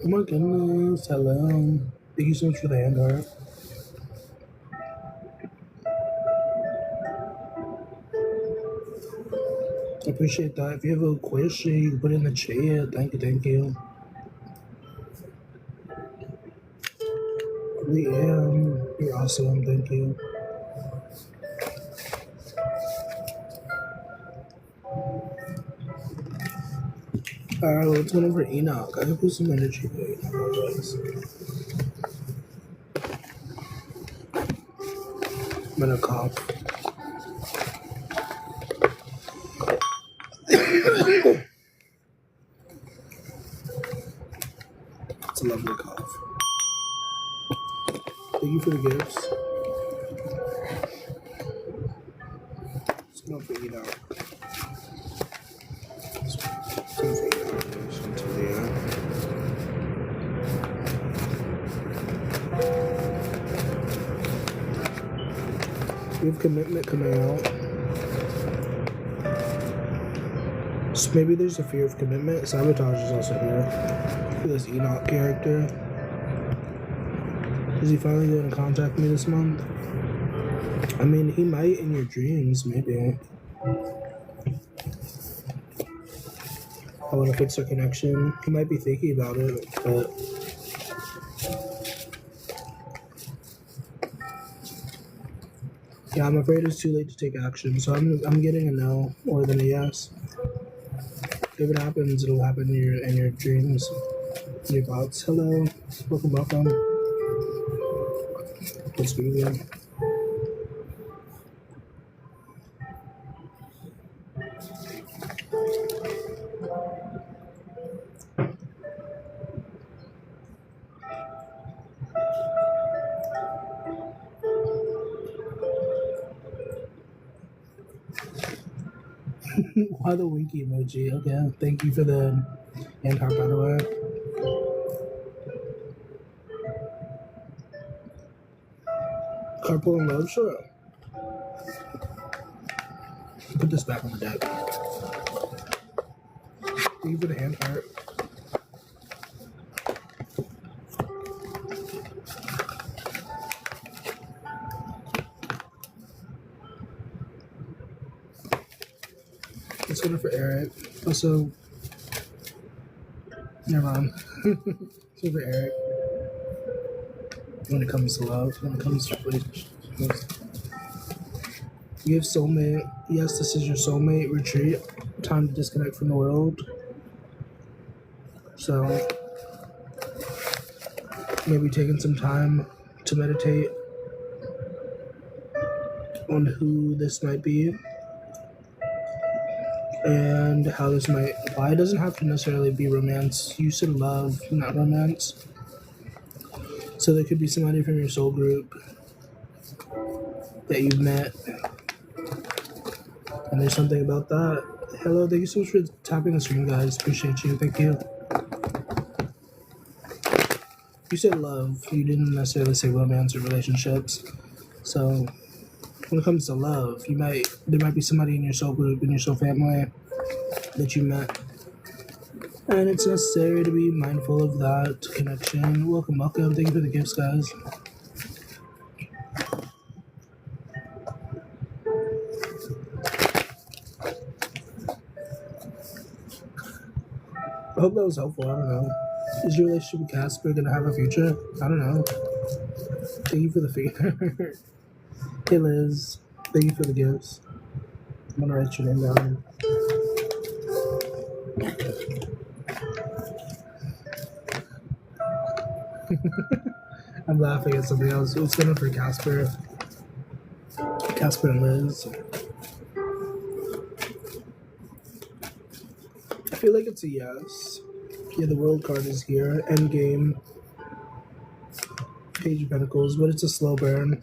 Oh my goodness, hello. Thank you so much for the hand heart. I appreciate that. If you have a question, you can put it in the chat. Thank you, thank you. Liam, you're awesome, thank you. Alright, let's go over Enoch. I can put some energy for Enoch, guys. I'm gonna cough. It's a lovely cough. Thank you for the gifts. Let's go for Enoch. Let's go for Enoch. There's one to Leah. We have commitment coming out. So maybe there's a fear of commitment. Sabotage is also here for this Enoch character. Is he finally going to contact me this month? I mean, he might in your dreams, maybe. I want to fix our connection. He might be thinking about it, but yeah, I'm afraid it's too late to take action. So I'm getting a no more than a yes. If it happens, it'll happen in your dreams, in your thoughts. Hello, welcome. Let's go again. Why the winky emoji? Okay, thank you for the hand heart, by the way. Carpool and love, sure. Put this back on the deck. Thank you for the hand heart. Let's go for Eric. Also, never mind. Let's go for Eric. When it comes to love, when it comes to relationships. You have soulmate. Yes, this is your soulmate retreat. Time to disconnect from the world. So, maybe taking some time to meditate on who this might be and how this might apply. It doesn't have to necessarily be romance. You said love, not romance. So there could be somebody from your soul group that you've met, and there's something about that. Hello, thank you so much for tapping the screen, guys. Appreciate you. Thank you. You said love. You didn't necessarily say romance or relationships. So when it comes to love, there might be somebody in your soul group, in your soul family that you met. And it's necessary to be mindful of that connection. Welcome. Thank you for the gifts, guys. I hope that was helpful. I don't know. Is your relationship with Casper going to have a future? I don't know. Thank you for the fear. Hey, Liz. Thank you for the gifts. I'm going to write your name down. I'm laughing at something else. What's going on for Casper? Casper and Liz. I feel like it's a yes. Yeah, the world card is here. Endgame. Page of Pentacles, but it's a slow burn.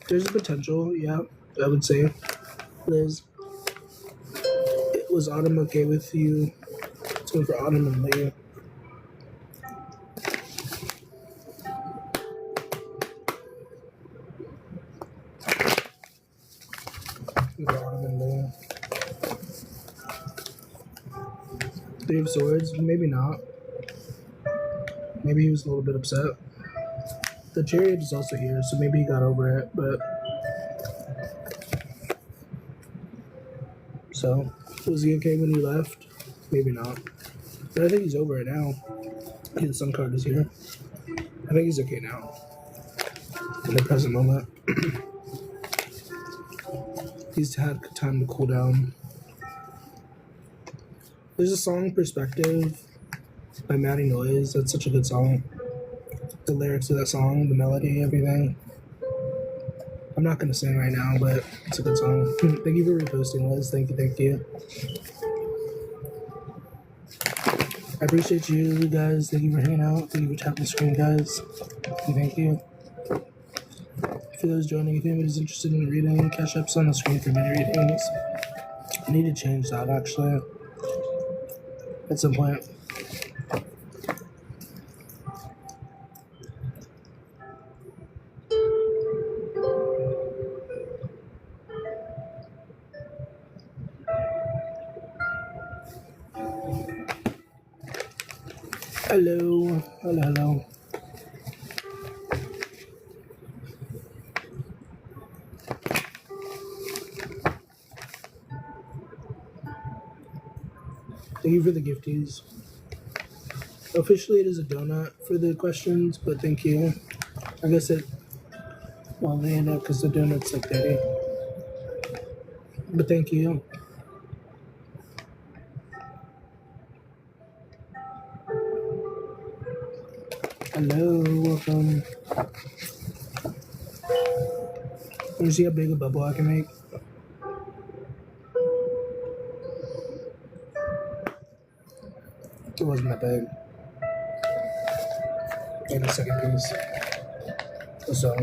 There's a potential, yeah, I would say. Liz, was Autumn okay with you? Let's go for Autumn and Leah. Thank Three of Swords, maybe not. Maybe he was a little bit upset. The Chariot is also here, so maybe he got over it, but... So, was he okay when he left? Maybe not. But I think he's over it now. The Sun card is here. I think he's okay now. In the present moment. He's had time to cool down. There's a song, Perspective, by Matty Noise. That's such a good song. The lyrics of that song, the melody, everything. I'm not going to sing right now, but it's a good song. Thank you for reposting, Liz. Thank you. I appreciate you guys. Thank you for hanging out. Thank you for tapping the screen, guys. Thank you. For those joining, if anybody's interested in reading, Cash App's on the screen for mini readings. I need to change that, actually, at some point. Hello. Thank you for the gifties. Officially, it is a donut for the questions, but thank you. I guess they end up because the donut's like dirty. But thank you. Hello, welcome. Let me see how big a bubble I can make. It wasn't that big. Maybe the second piece. So.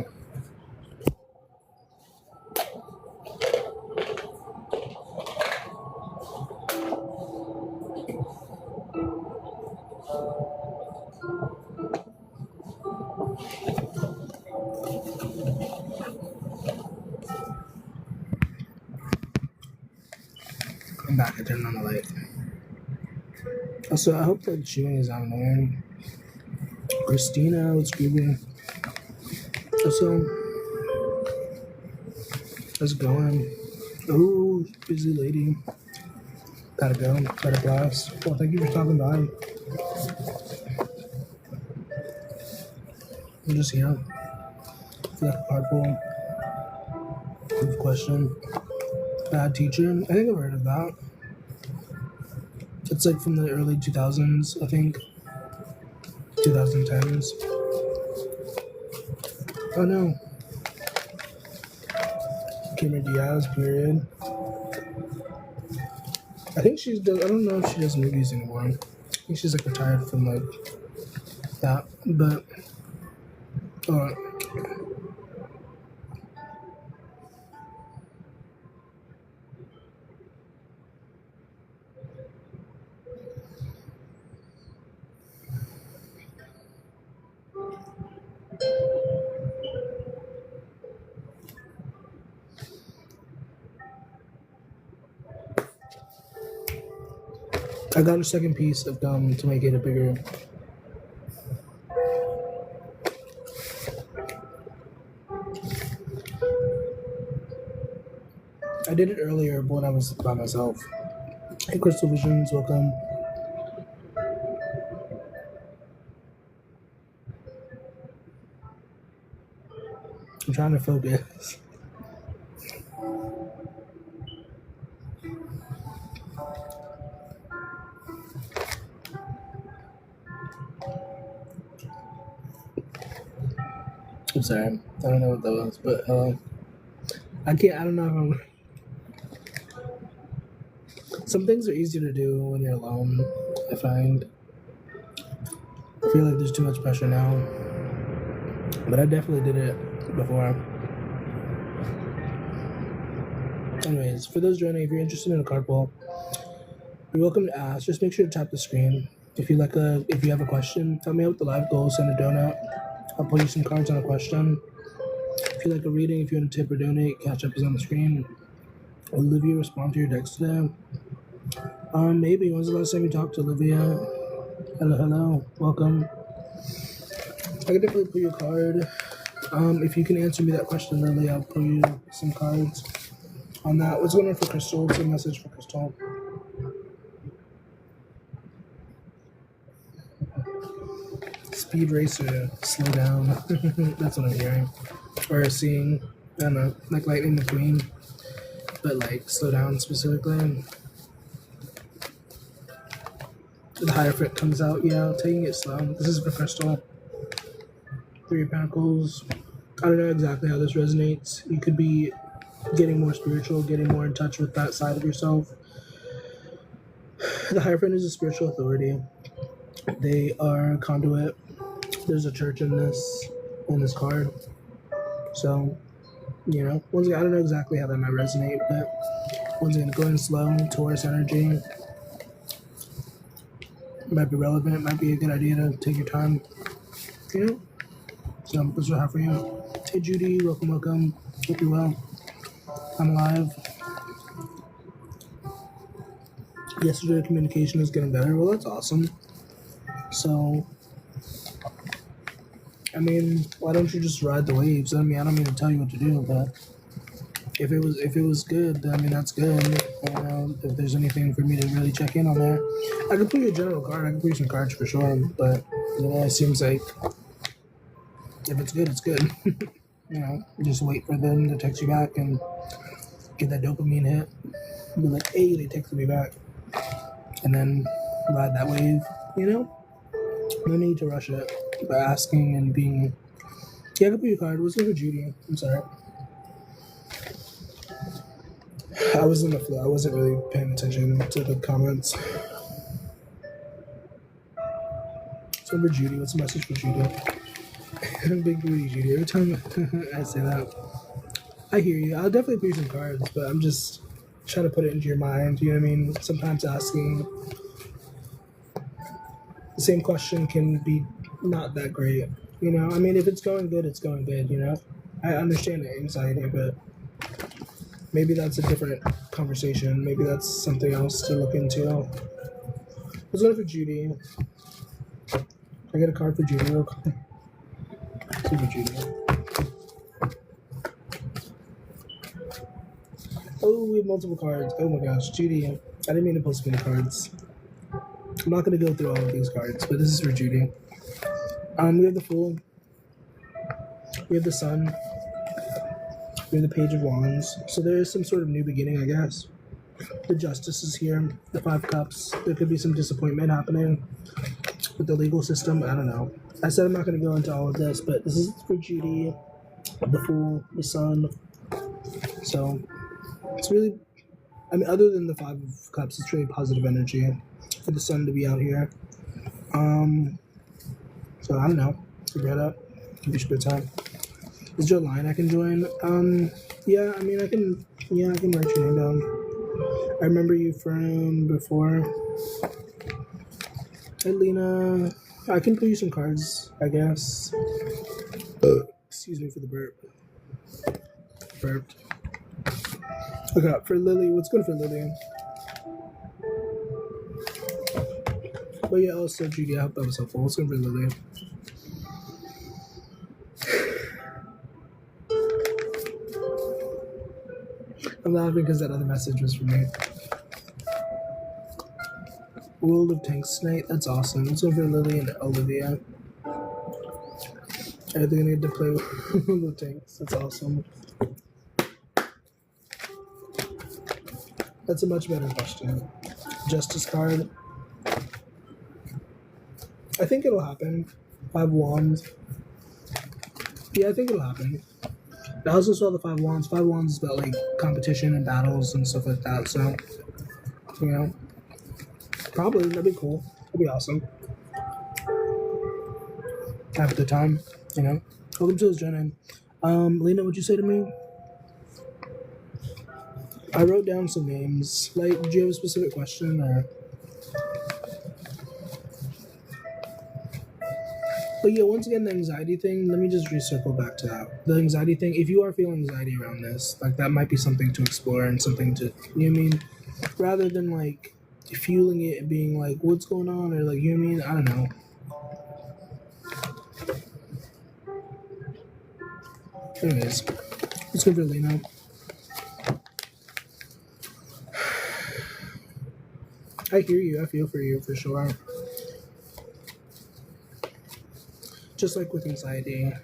I'm back. I turned on the light. Also, I hope that chewing is on there. Christina, what's groovy? Also, how's it going? Oh, busy lady. Gotta go. Gotta blast. Well, thank you for stopping by. I'm just here. For that card pull. Good question. Bad teacher. I think I've heard of that. It's like from the early 2000s, I think. 2010s. Oh no. Cameron Diaz, period. I think I don't know if she does movies anymore. I think she's like retired from like that, but I got a second piece of gum to make it a bigger. I did it earlier when I was by myself. Hey, Crystal Visions, welcome. I'm trying to focus. I'm sorry. I don't know what that was, but I don't know if some things are easier to do when you're alone, I find. I feel like there's too much pressure now. But I definitely did it before. Anyways, for those joining, if you're interested in a card pull, you're welcome to ask. Just make sure to tap the screen. If you have a question, tell me out the live goal, send a donut. I'll pull you some cards on a question. If you like a reading, if you want to tip or donate, Cash App is on the screen. Olivia, respond to your text today. Maybe. When's the last time you talked to Olivia? Hello, hello. Welcome. I can definitely pull you a card. If you can answer me that question, Lily, I'll pull you some cards on that. What's going on for Crystal? What's a message for Crystal? Speed racer, slow down. That's what I'm hearing. Or seeing, I don't know, like Lightning McQueen, but like slow down specifically. The Hierophant comes out, yeah, taking it slow. This is for Crystal. Three of Pentacles. I don't know exactly how this resonates. You could be getting more spiritual, getting more in touch with that side of yourself. The Hierophant is a spiritual authority. They are a conduit. There's a church in this card. So, you know, once again, I don't know exactly how that might resonate, but once again, going slow, Taurus energy. Might be relevant, might be a good idea to take your time. You know? So that's what I have for you. Hey Judy, welcome. Hope you're well. I'm live. Yesterday communication is getting better. Well, that's awesome. So, I mean, why don't you just ride the waves? I mean, I don't mean to tell you what to do, but if it was good, I mean that's good. If there's anything for me to really check in on there, I could put you a general card. I can put you some cards for sure. But you know, it seems like if it's good, it's good. You know, just wait for them to text you back and get that dopamine hit. Be like, hey, they texted me back, and then ride that wave. You know, no need to rush it by asking and being. Yeah, I can put you a card. What's it for Judy? I'm sorry. I was in the flow. I wasn't really paying attention to the comments. So for Judy, what's the message for Judy? Big booty Judy. Every time I say that, I hear you. I'll definitely put you some cards, but I'm just trying to put it into your mind. You know what I mean? Sometimes asking the same question can be not that great. You know, I mean, if it's going good, it's going good. You know, I understand the anxiety, but maybe that's a different conversation. Maybe that's something else to look into. Let's go for Judy. I get a card for Judy real quick. For Judy. Oh, we have multiple cards. Oh my gosh, Judy. I didn't mean to post many cards. I'm not going to go through all of these cards, but this is for Judy. We have the Fool. We have the Sun. We have the Page of Wands. So there is some sort of new beginning, I guess. The Justice is here. The Five Cups. There could be some disappointment happening with the legal system. I don't know. I said I'm not going to go into all of this, but this is for Judy, the Fool, the Sun. So it's really, I mean, other than the Five of Cups, it's really positive energy for the Sun to be out here. So I don't know. Figure it out. Give you a good time. Is there a line I can join? Yeah, I mean, I can write your name down. I remember you from before. Hey, Lena. I can put you some cards, I guess. Excuse me for the burp. Burped. Okay, for Lily. What's good for Lily? But yeah, also Judy, I hope that was helpful. What's good for Lily? I'm laughing because that other message was for me. World of Tanks tonight. That's awesome. Let's go for Lily and Olivia. Are they gonna get to play with World of Tanks? That's awesome. That's a much better question. Justice card. I think it'll happen. Five Wands. Yeah, I think it'll happen. I also saw the Five Wands. Five Wands is about like competition and battles and stuff like that. So, you know, probably that'd be cool. That'd be awesome. Have a good time, you know. Welcome to this journey. Lena, what'd you say to me? I wrote down some names. Like, do you have a specific question or? But yeah, once again, the anxiety thing, let me just recircle back to that. The anxiety thing, if you are feeling anxiety around this, like that might be something to explore and something to, you know what I mean? Rather than like, fueling it and being like, what's going on? Or like, you know what I mean? I don't know. Anyways, let's go for Lena. I hear you. I feel for you for sure. Just like with anxiety, I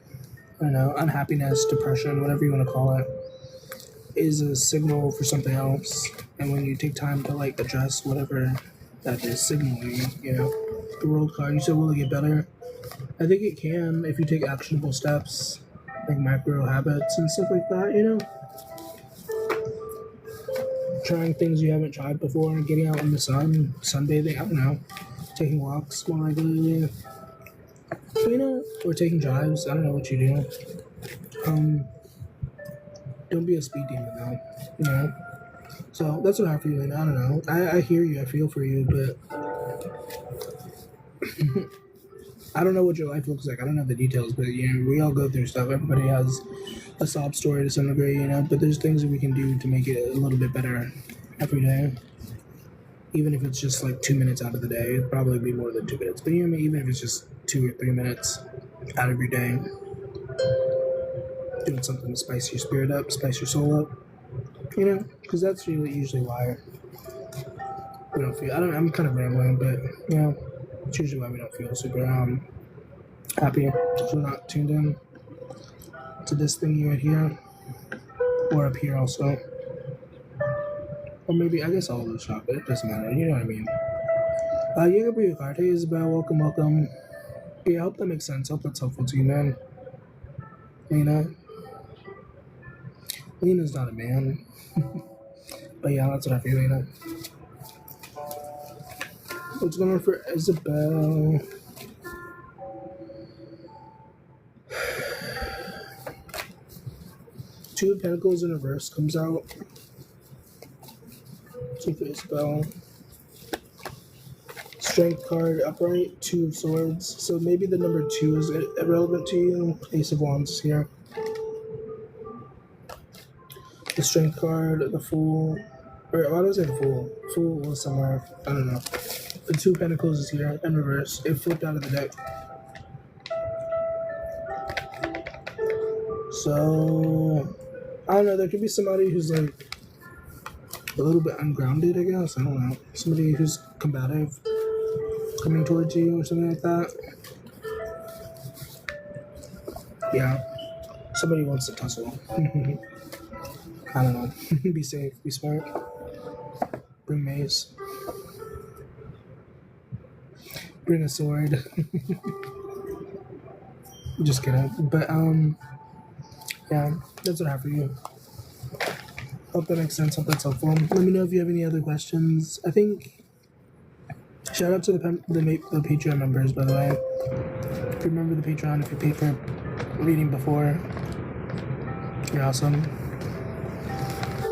don't know, unhappiness, depression, whatever you want to call it, is a signal for something else. And when you take time to like address whatever that is signaling, you know, the world card, you said, will it get better? I think it can if you take actionable steps, like micro habits and stuff like that, you know? Trying things you haven't tried before, getting out in the sun, sunbathing, I don't know, taking walks more regularly, you know, or taking drives, I don't know what you do. Don't be a speed demon though, you know? So that's what I'm feeling, I don't know. I hear you, I feel for you, but I don't know what your life looks like. I don't know the details, but you know, we all go through stuff. Everybody has a sob story to some degree, you know. But there's things that we can do to make it a little bit better every day. Even if it's just like 2 minutes out of the day, it'd probably be more than 2 minutes. But you know what I mean? Even if it's just 2 or 3 minutes out of your day, doing something to spice your spirit up, spice your soul up, you know, because that's really usually why we don't feel. I'm kind of rambling, but you know, it's usually why we don't feel super happy because we're not tuned in to this thing right here or up here also, or maybe I guess all of the shop. But it doesn't matter. You know what I mean? Yeah, Briocarte, Isabel, welcome. Yeah, I hope that makes sense. I hope that's helpful to you, man. Lena's not a man. But yeah, that's what I feel, Lena. What's going on for Isabel? Two of Pentacles in reverse comes out. Two for Isabel. Strength card upright, Two of Swords. So maybe the number 2 is irrelevant to you. Ace of Wands is here. The Strength card, the Fool. Or why did I say the Fool? Fool was somewhere. I don't know. The Two of Pentacles is here in reverse. It flipped out of the deck. So I don't know. There could be somebody who's like a little bit ungrounded, I guess. I don't know. Somebody who's combative coming towards you or something like that. Yeah. Somebody wants to tussle. I don't know. Be safe. Be smart. Bring mace. Bring a sword. Just kidding. But, yeah. That's what I have for you. Hope that makes sense. Hope that's helpful. Let me know if you have any other questions. I think... Shout out to the Patreon members, by the way. If you remember the Patreon, if you paid for reading before, you're awesome.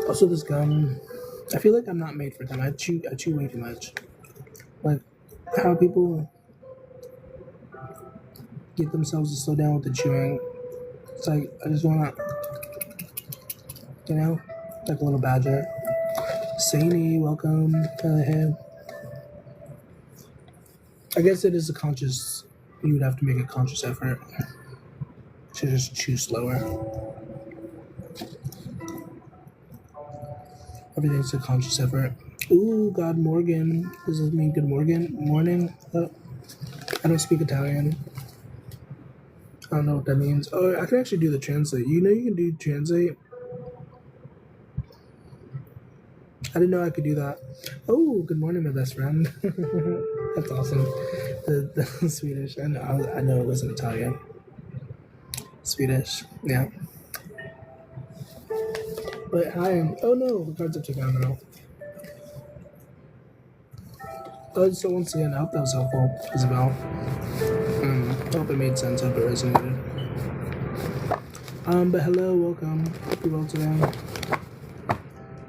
Also, this gum, I feel like I'm not made for them. I chew way too much. Like, how people get themselves to slow down with the chewing. It's like, I just want to, you know, like a little badger. Saini, welcome. Hey. I guess it is you would have to make a conscious effort to just chew slower. Everything's a conscious effort. Ooh, God Morgan. Does this mean good morning? I don't speak Italian. I don't know what that means. Oh, I can actually do the translate. You know you can do translate? I didn't know I could do that. Oh, good morning, my best friend. That's awesome. The Swedish. I know it wasn't Italian. Swedish. Yeah. But hi. Oh no, the cards upside down now. So once again, I hope that was helpful, Isabel. I hope it made sense. I hope it resonated. But hello, welcome. Hope you're well today.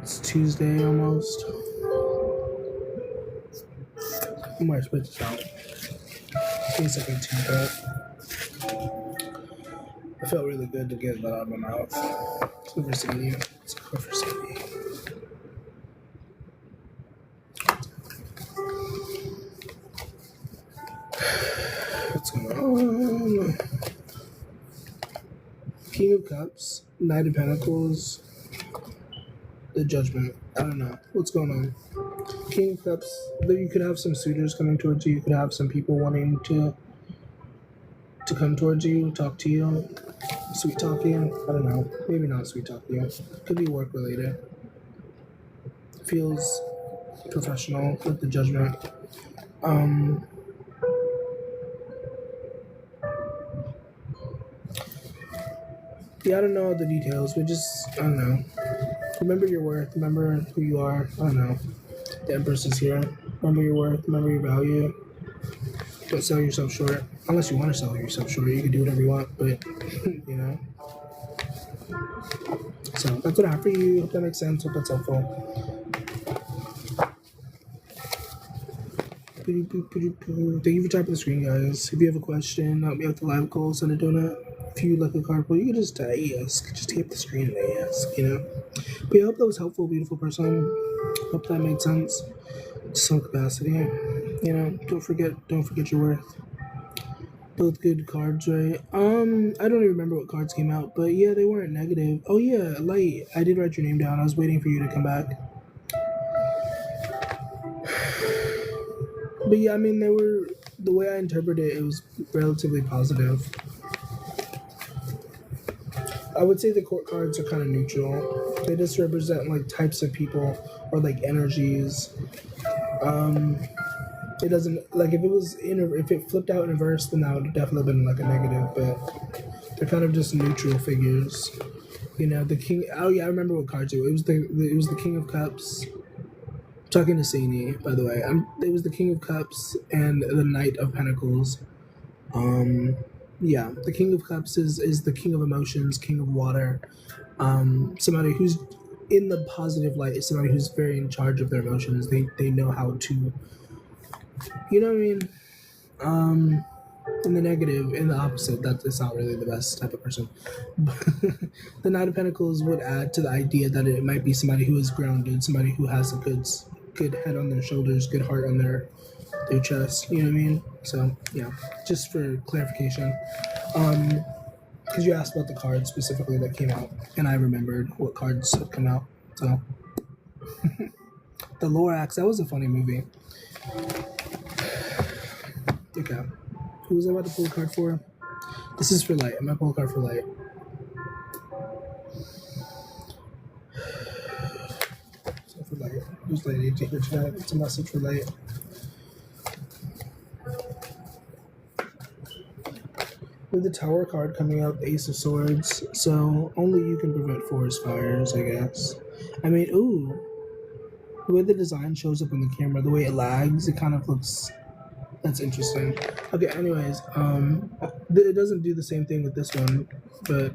It's Tuesday almost. I'm gonna split this out. Give me a second to it felt really good to get that out of my mouth. Let's go for Sadie. What's going on? King of Cups, Knight of Pentacles, the Judgment. I don't know. What's going on? King of Cups, you could have some suitors coming towards you. You could have some people wanting to come towards you, talk to you, sweet talk you. I don't know. Maybe not sweet talk you. Could be work related. Feels professional with the Judgment. Yeah, I don't know the details, but just, I don't know. Remember your worth. Remember who you are. I don't know. The Empress is here. Remember your worth. Remember your value. Don't sell yourself short. Unless you want to sell yourself short. You can do whatever you want, but, you know. So, that's what I have for you. Hope that makes sense. Hope that's helpful. Thank you for tapping the screen, guys. If you have a question, help me out the live call, send a donut. If you like a card pull, you can just ask. Just tap the screen and ask, you know. But yeah, I hope that was helpful, beautiful person. Hope that made sense to some capacity. You know, don't forget your worth. Both good cards, right? I don't even remember what cards came out, but yeah, they weren't negative. Oh yeah, Light. I did write your name down. I was waiting for you to come back. But yeah, I mean, the way I interpreted it, it was relatively positive. I would say the court cards are kind of neutral. They just represent like types of people or like energies. It doesn't, like, if it flipped out in reverse, then that would have definitely been like a negative, but they're kind of just neutral figures. You know, the king. Oh yeah, I remember what cards it was. It was the King of Cups. Talking to Saini, by the way. It was the King of Cups and the Knight of Pentacles. Yeah, the King of Cups is the king of emotions, king of water. Somebody who's in the positive light is somebody who's very in charge of their emotions. They know how to, you know what I mean? In the negative, in the opposite, that is not really the best type of person. The Knight of Pentacles would add to the idea that it might be somebody who is grounded, somebody who has a good head on their shoulders, good heart on their chest, you know what I mean? So yeah, just for clarification, because you asked about the cards specifically that came out, and I remembered what cards had come out. So the Lorax, that was a funny movie. Okay, who was I about to pull a card for? This is for Light. I'm gonna pull a card for Light. So for Light, who's Light need to hear tonight? It's a message for Light. With the Tower card coming out, the Ace of Swords, so only you can prevent forest fires, I guess. I mean, ooh, the way the design shows up on the camera, the way it lags, it kind of looks, that's interesting. Okay, anyways, it doesn't do the same thing with this one, but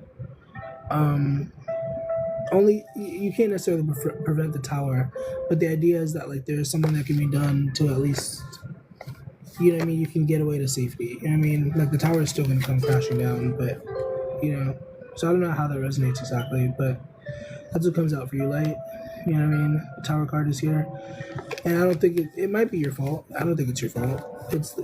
only, you can't necessarily prevent the tower, but the idea is that, like, there's something that can be done to at least, you know what I mean, you can get away to safety. You know what I mean? Like, the tower is still going to come crashing down, but, you know, so I don't know how that resonates exactly, but that's what comes out for you, Light. You know what I mean? The Tower card is here. And I don't think it might be your fault. I don't think it's your fault.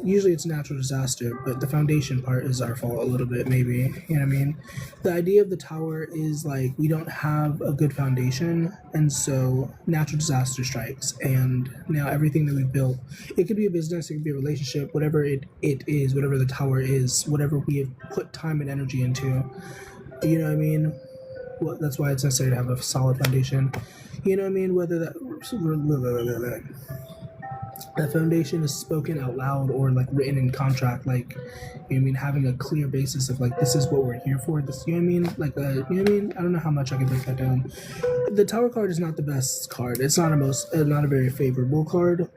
Usually it's a natural disaster, but the foundation part is our fault a little bit, maybe. You know what I mean? The idea of the Tower is, like, we don't have a good foundation, and so natural disaster strikes, and now everything that we built, it could be a business, it could be a relationship, whatever it is, whatever the Tower is, whatever we have put time and energy into. You know what I mean? Well, that's why it's necessary to have a solid foundation. You know what I mean? Whether that foundation is spoken out loud or, like, written in contract, like, you know what I mean, having a clear basis of, like, this is what we're here for. This, you know what I mean? Like, you know what I mean? I don't know how much I can break that down. The Tower card is not the best card. It's not not a very favorable card.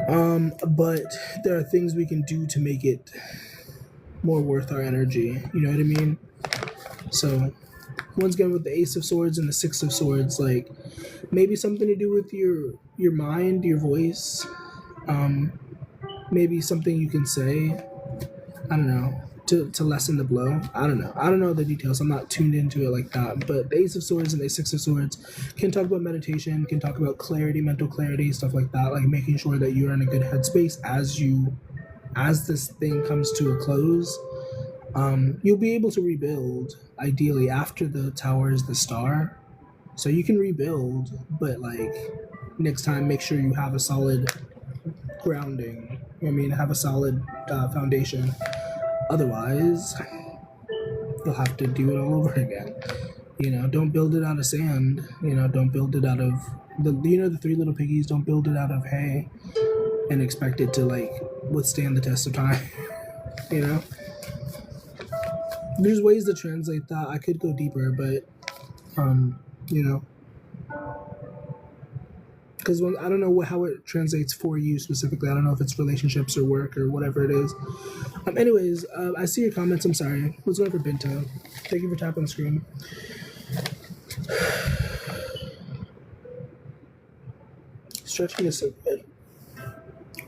But there are things we can do to make it more worth our energy. You know what I mean? So, once again, with the Ace of Swords and the Six of Swords, like, maybe something to do with your mind, your voice, maybe something you can say, I don't know, to lessen the blow. I don't know the details. I'm not tuned into it like that. But the Ace of Swords and the Six of Swords can talk about meditation, can talk about clarity, mental clarity, stuff like that, like making sure that you're in a good headspace as you as this thing comes to a close, you'll be able to rebuild ideally after the tower is the star. So you can rebuild, but like next time, make sure you have a solid grounding. I mean, have a solid foundation. Otherwise, you'll have to do it all over again. Don't build it out of sand. Don't build it out of the Three Little Piggies. Don't build it out of hay and expect it to like withstand the test of time. you know, there's ways to translate that. I could go deeper, but you know, because I don't know how it translates for you specifically. I don't know if it's relationships or work or whatever it is. Anyways, I see your comments. I'm sorry. Let's go for Binto. Thank you for tapping the screen. Stretching is so good.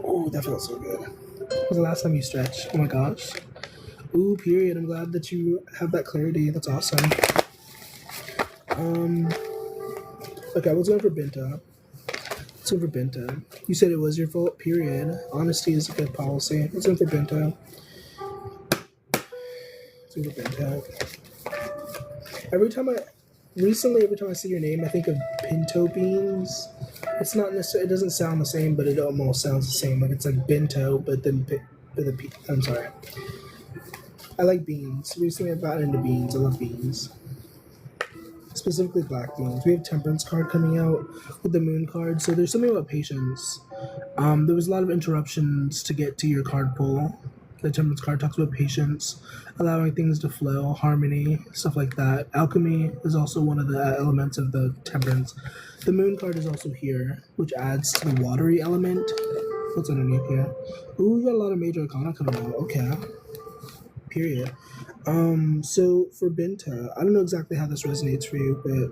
Oh, that feels so good. When was the last time you stretched? Oh my gosh. Ooh, period. I'm glad that you have that clarity. That's awesome. Okay, let's go for Binto. Let's go for Binto. You said it was your fault, period. Honesty is a good policy. Let's go for Binto. Let's go for Binto. Every time I see your name, I think of pinto beans. It's not necessarily, it doesn't sound the same, but it almost sounds the same. Like it's like bento, but then with a P. I'm sorry. I like beans. Recently I've gotten into beans. I love beans. Specifically black beans. We have Temperance card coming out with the Moon card. So there's something about patience. There was a lot of interruptions to get to your card pull. The Temperance card talks about patience, allowing things to flow, harmony, stuff like that. Alchemy is also one of the elements of the Temperance. The Moon card is also here, which adds to the watery element. What's underneath here? Ooh, we got a lot of major arcana coming out. Okay. Period. So for Binta, I don't know exactly how this resonates for you, but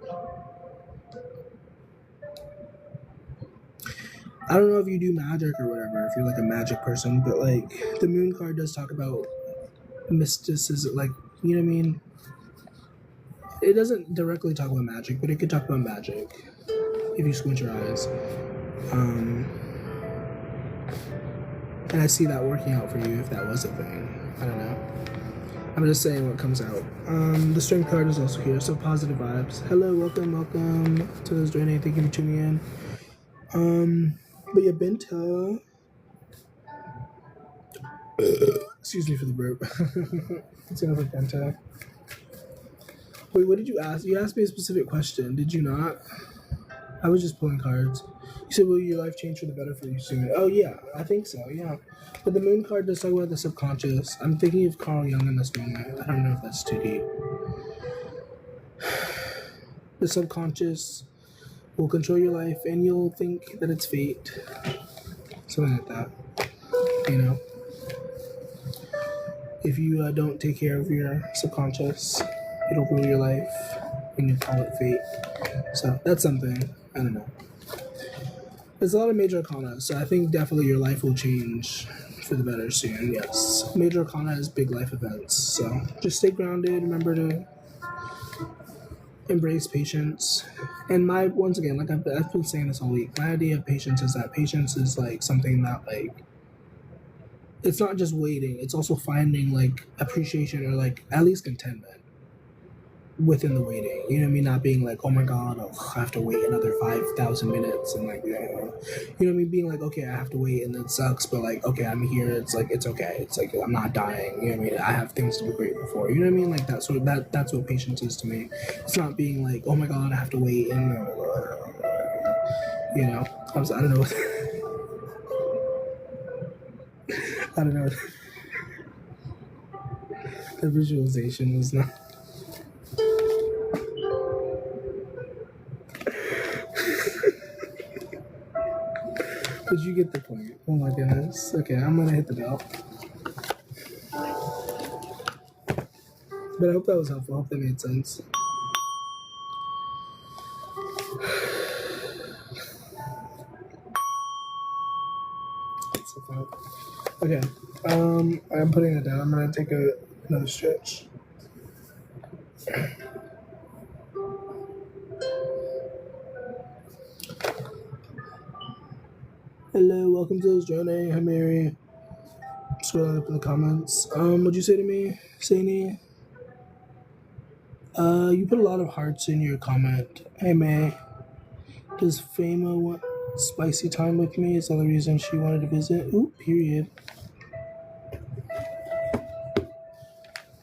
I don't know if you do magic or whatever, if you're like a magic person, but like the Moon card does talk about mysticism, like, you know what I mean? It doesn't directly talk about magic, but it could talk about magic if you squint your eyes. And I see that working out for you if that was a thing. I don't know. I'm just saying what comes out. The Strength card is also here, so positive vibes. Hello, welcome to this journey. Thank you for tuning in. But yeah, Binta. Excuse me for the burp. It's enough of Binta. Wait, what did you ask? You asked me a specific question, did you not? I was just pulling cards. You said, will your life change for the better for you soon? Oh, yeah, I think so, yeah. But the Moon card does talk about the subconscious. I'm thinking of Carl Jung in this moment. I don't know if that's too deep. The subconscious will control your life, and you'll think that it's fate. Something like that. You know? If you don't take care of your subconscious, it'll rule your life, and you call it fate. So that's something. I don't know. There's a lot of major arcana, so I think definitely your life will change for the better soon, yes. Major arcana is big life events, so just stay grounded, remember to embrace patience. And once again, like I've been saying this all week, my idea of patience is that patience is like something that like, it's not just waiting, it's also finding like appreciation or like at least contentment within the waiting. You know what I mean? Not being like, oh my god, I have to wait another 5,000 minutes and like, you know what I mean? Being like, okay, I have to wait and it sucks, but like, okay, I'm here. It's like, it's okay. It's like, I'm not dying. You know what I mean? I have things to be grateful for. You know what I mean? Like that's what patience is to me. It's not being like, oh my god, I have to wait and you know, I don't know. I don't know. The visualization was not. But you get the point. Oh my goodness. Okay, I'm gonna hit the bell. But I hope that was helpful. I hope that made sense. Okay. I'm putting it down. I'm gonna take another stretch. Hello, welcome to this journey. Hi, Mary. Scrolling up in the comments. What'd you say to me, Saini? You put a lot of hearts in your comment. Hey, May. Does Fama want spicy time with me? Is that the reason she wanted to visit? Ooh, period.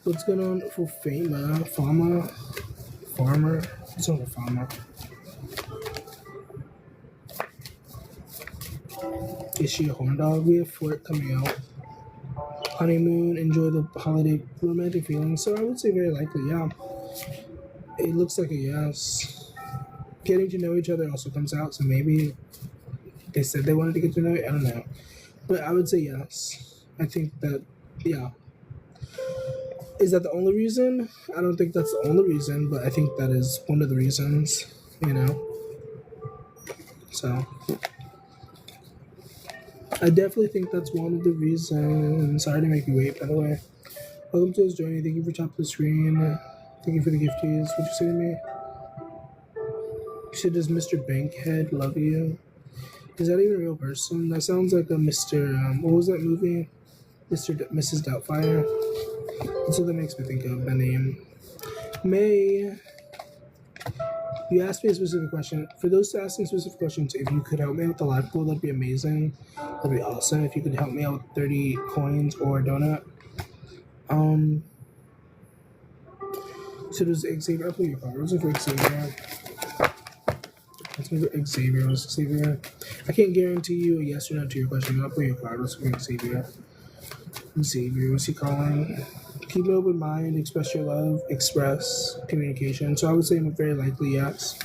What's going on for Fama? Farmer? What's on for Fama? Is she a horn dog? We have Flirt coming out. Honeymoon, enjoy the holiday romantic feelings. So I would say very likely, yeah. It looks like a yes. Getting to know each other also comes out, so maybe they said they wanted to get to know it. I don't know. But I would say yes. I think that, yeah. Is that the only reason? I don't think that's the only reason, but I think that is one of the reasons, you know? So, I definitely think that's one of the reasons. Sorry to make you wait, by the way. Welcome to us joining. Thank you for top of the screen. Thank you for the gifties. What'd you say to me? Should does Mr. Bankhead love you? Is that even a real person? That sounds like a Mr. What was that movie? Mrs. Doubtfire. That's what that makes me think of, the name. May, you asked me a specific question. For those asking specific questions, if you could help me with the live pool, that'd be amazing. That'd be awesome. If you could help me out with 30 coins or a donut. So does Xavier, I'll put your card. What's it for Xavier? Let's move for Xavier. What's Xavier? I can't guarantee you a yes or no to your question. I'll put your card. What's for Xavier? Xavier, what's he calling? Keep an open mind, express your love, express communication. So I would say very likely yes.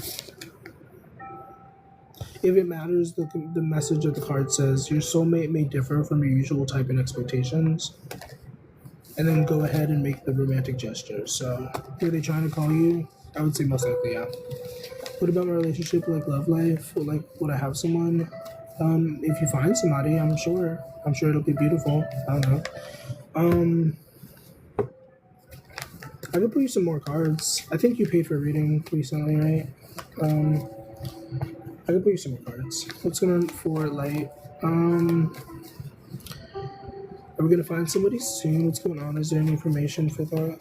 If it matters, the message of the card says your soulmate may differ from your usual type and expectations. And then go ahead and make the romantic gesture. So, were they trying to call you? I would say most likely, yeah. What about my relationship, like love life? Like, would I have someone? If you find somebody, I'm sure it'll be beautiful. I don't know. I could put you some more cards. I think you paid for a reading recently, right? I could put you some more cards. What's going on for light? Are we gonna find somebody soon? What's going on? Is there any information for that?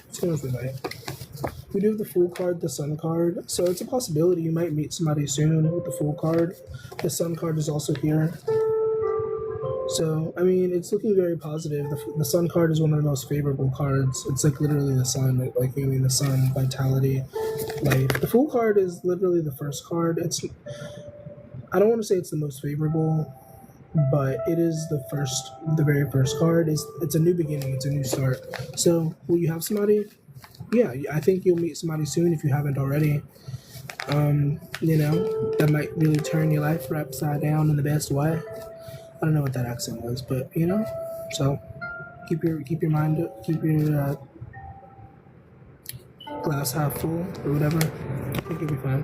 What's going on for light? We do have the Fool card, the Sun card. So it's a possibility you might meet somebody soon with the Fool card. The Sun card is also here. So, I mean, it's looking very positive. The Sun card is one of the most favorable cards. It's like literally the sun, like I mean the sun, vitality, life. The Fool card is literally the first card. I don't want to say it's the most favorable, but it is the very first card. It's a new beginning. It's a new start. So, will you have somebody? Yeah, I think you'll meet somebody soon if you haven't already. You know, that might really turn your life upside down in the best way. I don't know what that accent was, but you know, so keep your mind up, keep your glass half full or whatever. I think you'll be fine.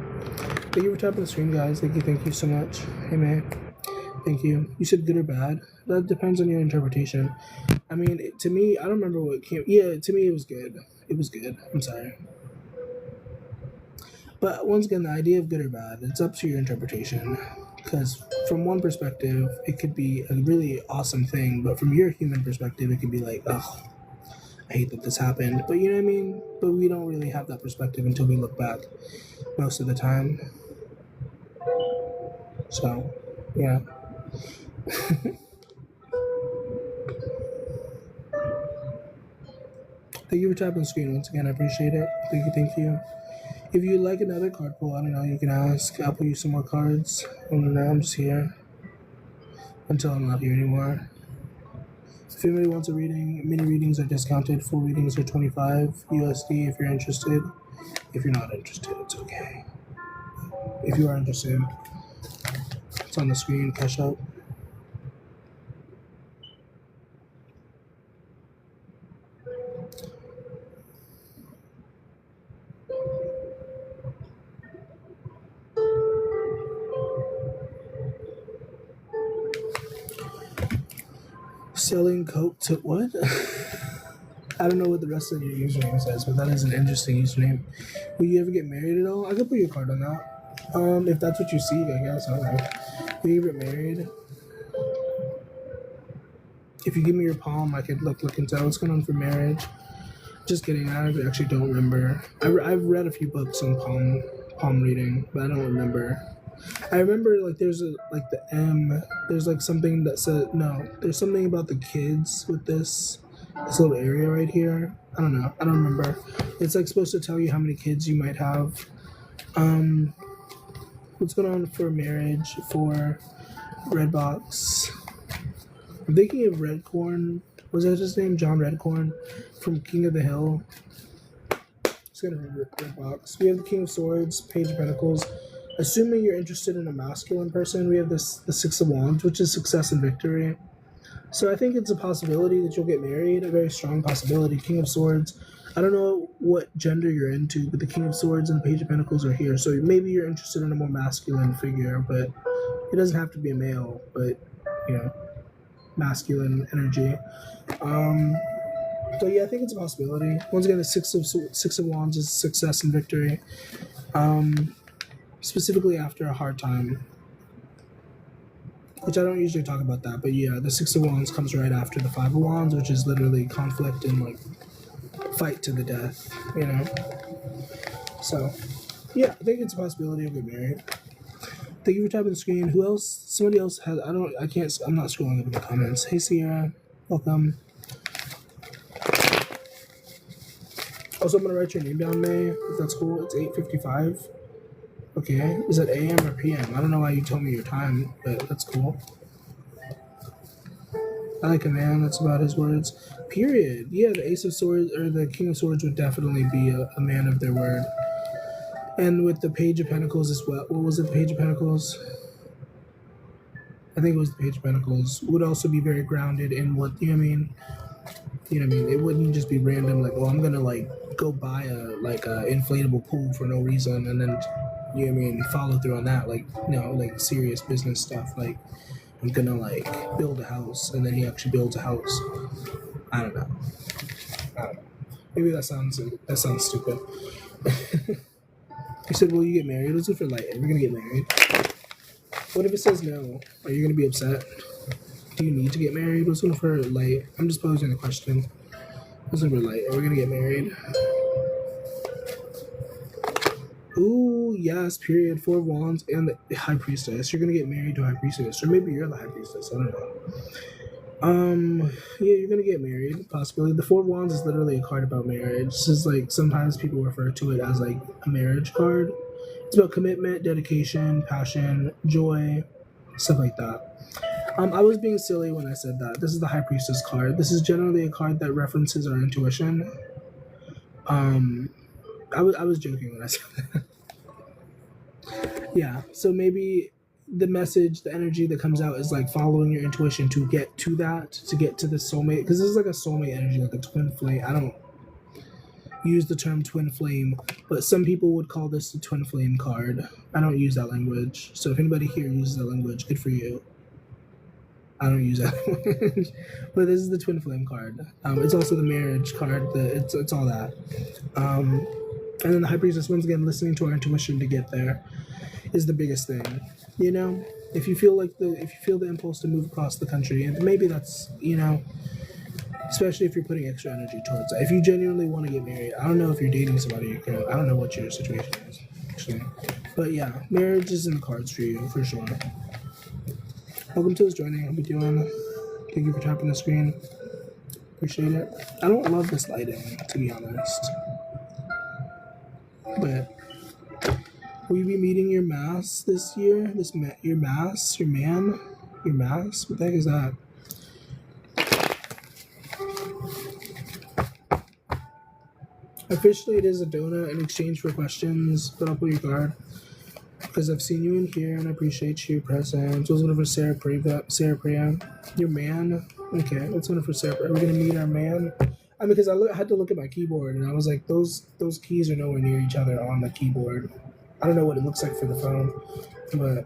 Thank you for tapping the screen, guys. Thank you so much. Hey man, thank you. You said good or bad? That depends on your interpretation. I mean, to me, I don't remember what came. Yeah, to me, it was good. It was good. I'm sorry. But once again, the idea of good or bad, it's up to your interpretation. Because from one perspective, it could be a really awesome thing, but from your human perspective, it could be like, oh, I hate that this happened. But you know what I mean? But we don't really have that perspective until we look back most of the time. So, yeah. Thank you for tapping the screen once again. I appreciate it. Thank you. If you'd like another card pull, I don't know, you can ask. I'll pull you some more cards. I don't know, I'm just here until I'm not here anymore. If anybody wants a reading, mini readings are discounted. Full readings are $25 USD if you're interested. If you're not interested, it's okay. If you are interested, it's on the screen, cash out. Selling coke to what? I don't know what the rest of your username says, but that is an interesting username. Will you ever get married at all? I could put your card on that. If that's what you see, I guess. I don't know. Will you get married? If you give me your palm, I could look into what's going on for marriage. Just kidding. I actually don't remember. I've read a few books on palm reading, but I don't remember. I remember like there's a like the M. There's like something that said no. There's something about the kids with this little area right here. I don't know. I don't remember. It's like supposed to tell you how many kids you might have. Um, what's going on for marriage for Redbox? I'm thinking of Redcorn. Was that his name? John Redcorn from King of the Hill. Just gonna read Redbox. We have the King of Swords, Page of Pentacles. Assuming you're interested in a masculine person, we have the Six of Wands, which is success and victory. So I think it's a possibility that you'll get married, a very strong possibility. King of Swords. I don't know what gender you're into, but the King of Swords and the Page of Pentacles are here. So maybe you're interested in a more masculine figure, but it doesn't have to be a male, but, you know, masculine energy. So yeah, I think it's a possibility. Once again, the Six of Wands is success and victory. Specifically after a hard time, which I don't usually talk about that, but yeah, the Six of Wands comes right after the Five of Wands, which is literally conflict and like fight to the death, you know. So yeah, I think it's a possibility of getting married. Thank you for tapping the screen. Who else? Somebody else has. I'm not scrolling up in the comments. Hey Sierra, welcome. Also, I'm gonna write your name down, May. If that's cool. It's 8:55. Okay, is it AM or PM? I don't know why you told me your time, but that's cool. I like a man that's about his words. Period. Yeah, the Ace of Swords or the King of Swords would definitely be a man of their word. And with the Page of Pentacles as well. What was it, the Page of Pentacles? I think it was the Page of Pentacles. Would also be very grounded in what, you know what I mean? You know what I mean? It wouldn't just be random, like, well, I'm going to, like, go buy a inflatable pool for no reason and then, you know what I mean, follow through on that. Like, you know, like, serious business stuff. Like, I'm going to, like, build a house, and then he actually builds a house. I don't know. Maybe that sounds stupid. You said, will you get married? Let's go for light. We're going to get married. What if it says no? Are you going to be upset? Do you need to get married? Let's go for light. I'm just posing a question. Let's go for light. Are we going to get married? Ooh, yes, period. Four of Wands and the High Priestess. You're going to get married to a High Priestess. Or maybe you're the High Priestess. I don't know. Yeah, you're going to get married, possibly. The Four of Wands is literally a card about marriage. This is like, sometimes people refer to it as like a marriage card. It's about commitment, dedication, passion, joy, stuff like that. I was being silly when I said that. This is the High Priestess card. This is generally a card that references our intuition. I was joking when I said that. Yeah, so maybe the message, the energy that comes out is like following your intuition to get to that, to get to the soulmate. Because this is like a soulmate energy, like a twin flame. I don't use the term twin flame, but some people would call this the twin flame card. I don't use that language. So if anybody here uses that language, good for you. I don't use that language. But this is the twin flame card. It's also the marriage card. It's all that. And then the High Priestess, once again, listening to our intuition to get there is the biggest thing. You know, if you feel the impulse to move across the country, and maybe that's, you know, especially if you're putting extra energy towards it. If you genuinely want to get married, I don't know if you're dating somebody. I don't know what your situation is, actually. But yeah, marriage is in the cards for you, for sure. Welcome to us joining. How we doing? Thank you for tapping the screen. Appreciate it. I don't love this lighting, to be honest. But will you be meeting your mass this year? Your mass? Your man? Your mass? What the heck is that? Officially, it is a donut in exchange for questions. Put up with your guard. Because I've seen you in here and I appreciate your presence. What's one for Sarah Priya? Your man? Okay, what's one for Sarah? Are we going to meet our man? I mean, because I had to look at my keyboard and I was like, those keys are nowhere near each other on the keyboard. I don't know what it looks like for the phone. But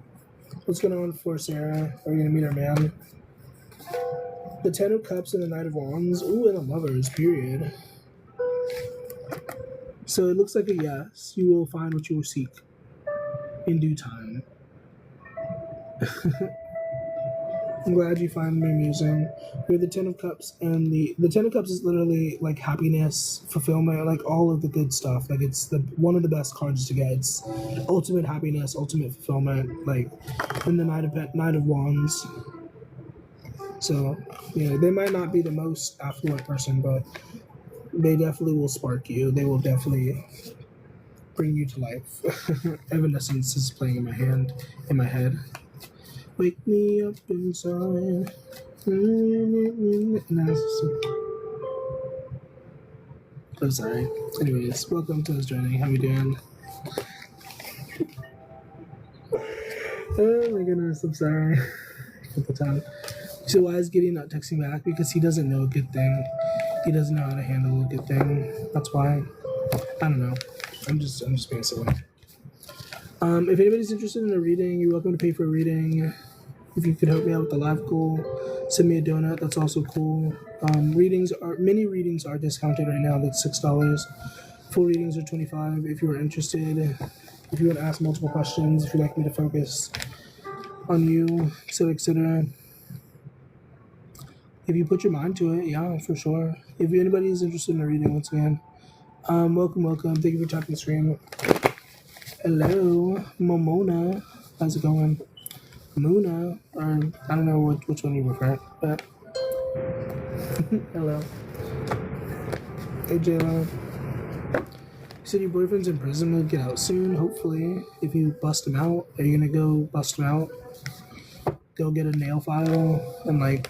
what's going on for Sarah? Are we going to meet our man? The Ten of Cups and the Knight of Wands. Ooh, and the Lovers, period. So it looks like a yes. You will find what you will seek in due time. I'm glad you find me amusing. You're the Ten of Cups, and the Ten of Cups is literally like happiness, fulfillment, like all of the good stuff. Like it's the one of the best cards to get. It's ultimate happiness, ultimate fulfillment. Like, and the Knight of Wands. So, yeah, they might not be the most affluent person, but they definitely will spark you. They will definitely bring you to life. Evanescence is playing in my head. Wake me up inside. I'm sorry. Anyways, welcome to this journey. How you doing? Oh my goodness, I'm sorry. So why is Gideon not texting back? Because he doesn't know a good thing. He doesn't know how to handle a good thing. That's why. I don't know. I'm just being silly. If anybody's interested in a reading, you're welcome to pay for a reading. If you could help me out with the live goal, send me a donut. That's also cool. Mini readings are discounted right now. That's $6. Full readings are $25. If you are interested, if you want to ask multiple questions, if you'd like me to focus on you, etc. If you put your mind to it, yeah, for sure. If anybody is interested in a reading, once again, welcome. Thank you for tapping the screen. Hello, Momona. How's it going? Muna, or I don't know which one you prefer, but hello. Hey, J-Lo. You said your boyfriend's in prison. Will get out soon, hopefully. If you bust him out, are you gonna go bust him out? Go get a nail file and like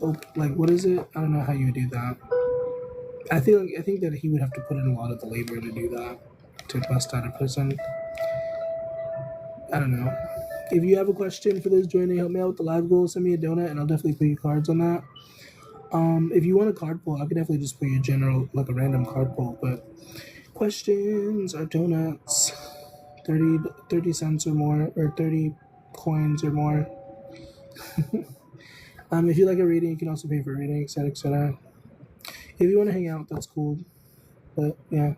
what is it? I don't know how you would do that. I think that he would have to put in a lot of the labor to do that, to bust out of prison. I don't know. If you have a question for those joining, help me out with the live goal. Send me a donut, and I'll definitely put you cards on that. If you want a card pull, I could definitely just put you a general, like a random card pull. But questions are donuts, 30 cents or more, or 30 coins or more. If you like a reading, you can also pay for a reading, etc., etc. If you want to hang out, that's cool. But yeah.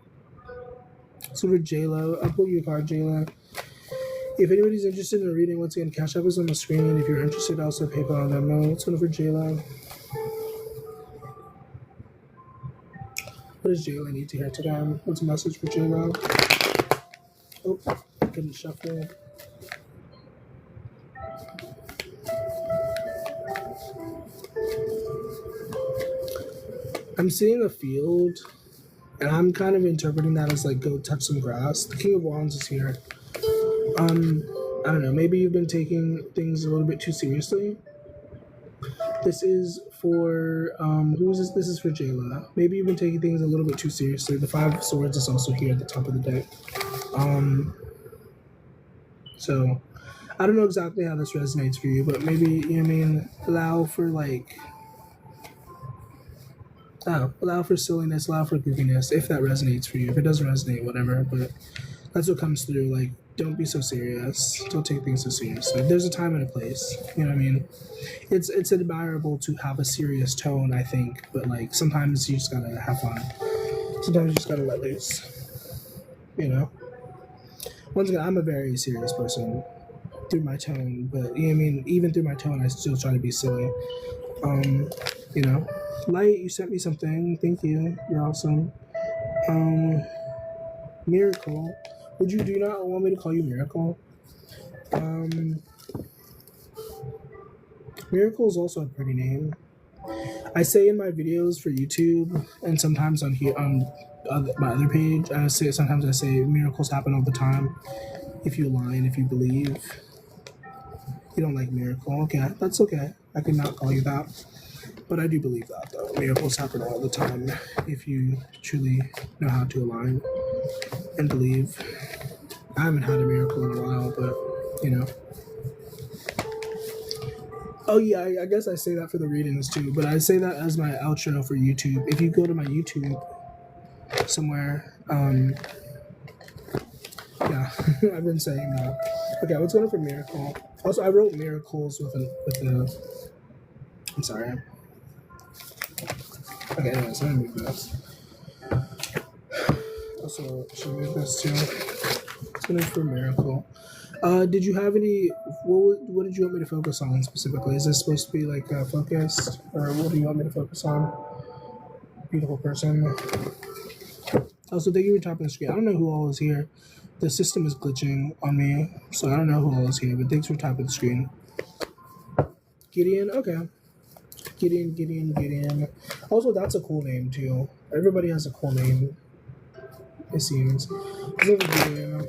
So for J-Lo, I'll pull you a card, J-Lo. If anybody's interested in a reading, once again, Cash App is on the screen. If you're interested, also PayPal and Venmo. What's one for J-Lo? What does J-Lo need to hear today? What's a message for J-Lo? Oh, I couldn't shuffle. I'm seeing a field, and I'm kind of interpreting that as like go touch some grass. The King of Wands is here. I don't know. Maybe you've been taking things a little bit too seriously. This is for who is this? This is for J-Lo. Maybe you've been taking things a little bit too seriously. The Five of Swords is also here at the top of the deck. So I don't know exactly how this resonates for you, but maybe, you know what I mean, allow for silliness, allow for goofiness, if that resonates for you. If it doesn't resonate, whatever, but that's what comes through. Like, don't be so serious. Don't take things so seriously. There's a time and a place. You know what I mean? It's admirable to have a serious tone, I think, but like sometimes you just gotta have fun. Sometimes you just gotta let loose. You know? Once again, I'm a very serious person through my tone, but you know what I mean? Even through my tone, I still try to be silly. You know? Light, you sent me something. Thank you. You're awesome. Miracle. Do you not want me to call you Miracle? Miracle is also a pretty name. I say in my videos for YouTube, and sometimes on here on my other page, sometimes I say miracles happen all the time. If you align, if you believe. You don't like miracle, okay? That's okay. I could not call you that, but I do believe that though. Miracles happen all the time if you truly know how to align and believe. I haven't had a miracle in a while, but you know. Oh yeah, I guess I say that for the readings too, but I say that as my outro for YouTube. If you go to my YouTube somewhere, yeah, I've been saying that. Okay, what's going on for miracle? Also, I wrote miracles with a. I'm sorry. Okay, anyways, let me move this. Also, should I move this too? It's gonna be for Miracle. Did you have any? What did you want me to focus on specifically? Is this supposed to be like focused, or what do you want me to focus on? Beautiful person. Also, thank you for tapping the screen. I don't know who all is here. The system is glitching on me, so I don't know who all is here. But thanks for tapping the screen. Gideon, okay. Gideon. Also, that's a cool name too. Everybody has a cool name. It seems. Gideon.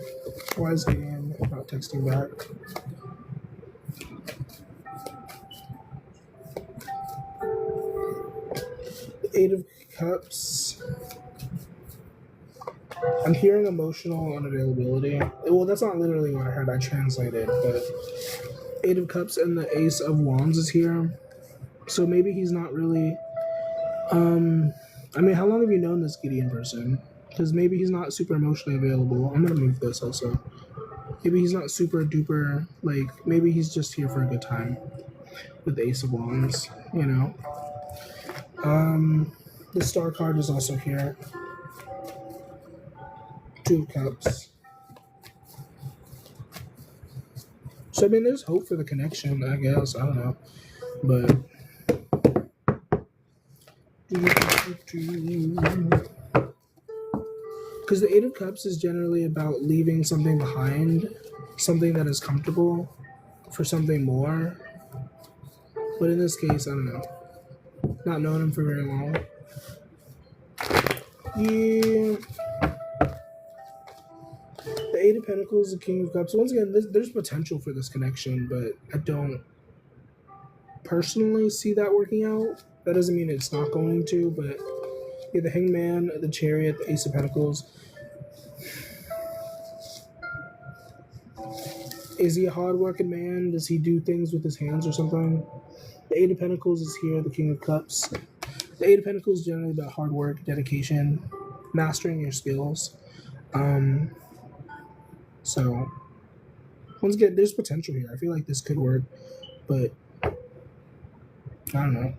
Why is Gideon not texting back? Eight of Cups. I'm hearing emotional unavailability. Well, that's not literally what I heard. I translated, but Eight of Cups and the Ace of Wands is here. So maybe he's not really. I mean, how long have you known this Gideon person? Because maybe he's not super emotionally available. I'm gonna move this also. Maybe he's not super duper, like, maybe he's just here for a good time with the Ace of Wands, you know. The Star card is also here. Two of Cups. So, I mean, there's hope for the connection, I guess. I don't know. But. Because the Eight of Cups is generally about leaving something behind, something that is comfortable, for something more. But in this case, I don't know. Not known him for very long. Yeah. The Eight of Pentacles, the King of Cups. Once again, there's potential for this connection, but I don't personally see that working out. That doesn't mean it's not going to, but yeah, the Hangman, the Chariot, the Ace of Pentacles. Is he a hard-working man? Does he do things with his hands or something? The Eight of Pentacles is here, the King of Cups. The Eight of Pentacles is generally about hard work, dedication, mastering your skills. So, once again, there's potential here. I feel like this could work, but I don't know.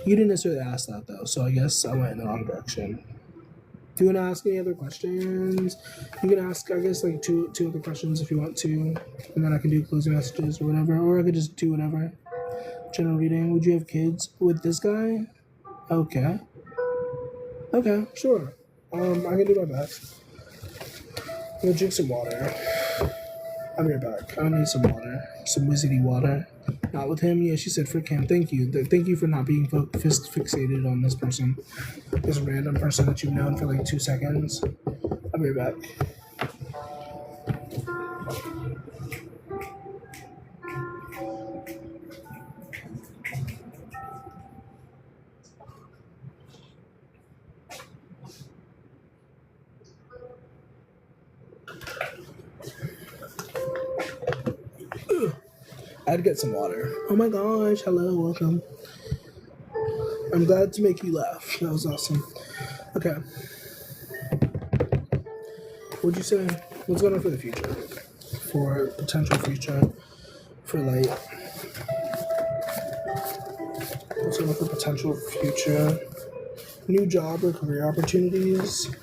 You didn't necessarily ask that, though, so I guess I went in the wrong direction. Do you want to ask any other questions? You can ask, I guess, like two other questions if you want to, and then I can do closing messages or whatever, or I could just do whatever. General reading. Would you have kids with this guy? Okay, sure. I can do my best. I'm gonna drink some water. I'll be right back. I need some water. Some wizardy water. Not with him. Yeah, she said frick him. Thank you. Thank you for not being fixated on this person. This random person that you've known for like 2 seconds. I'll be right back. I'd get some water. Oh my gosh, hello, welcome. I'm glad to make you laugh. That was awesome. Okay. What'd you say? What's going on for the future? For potential future? For light? What's going on for potential future? New job or career opportunities?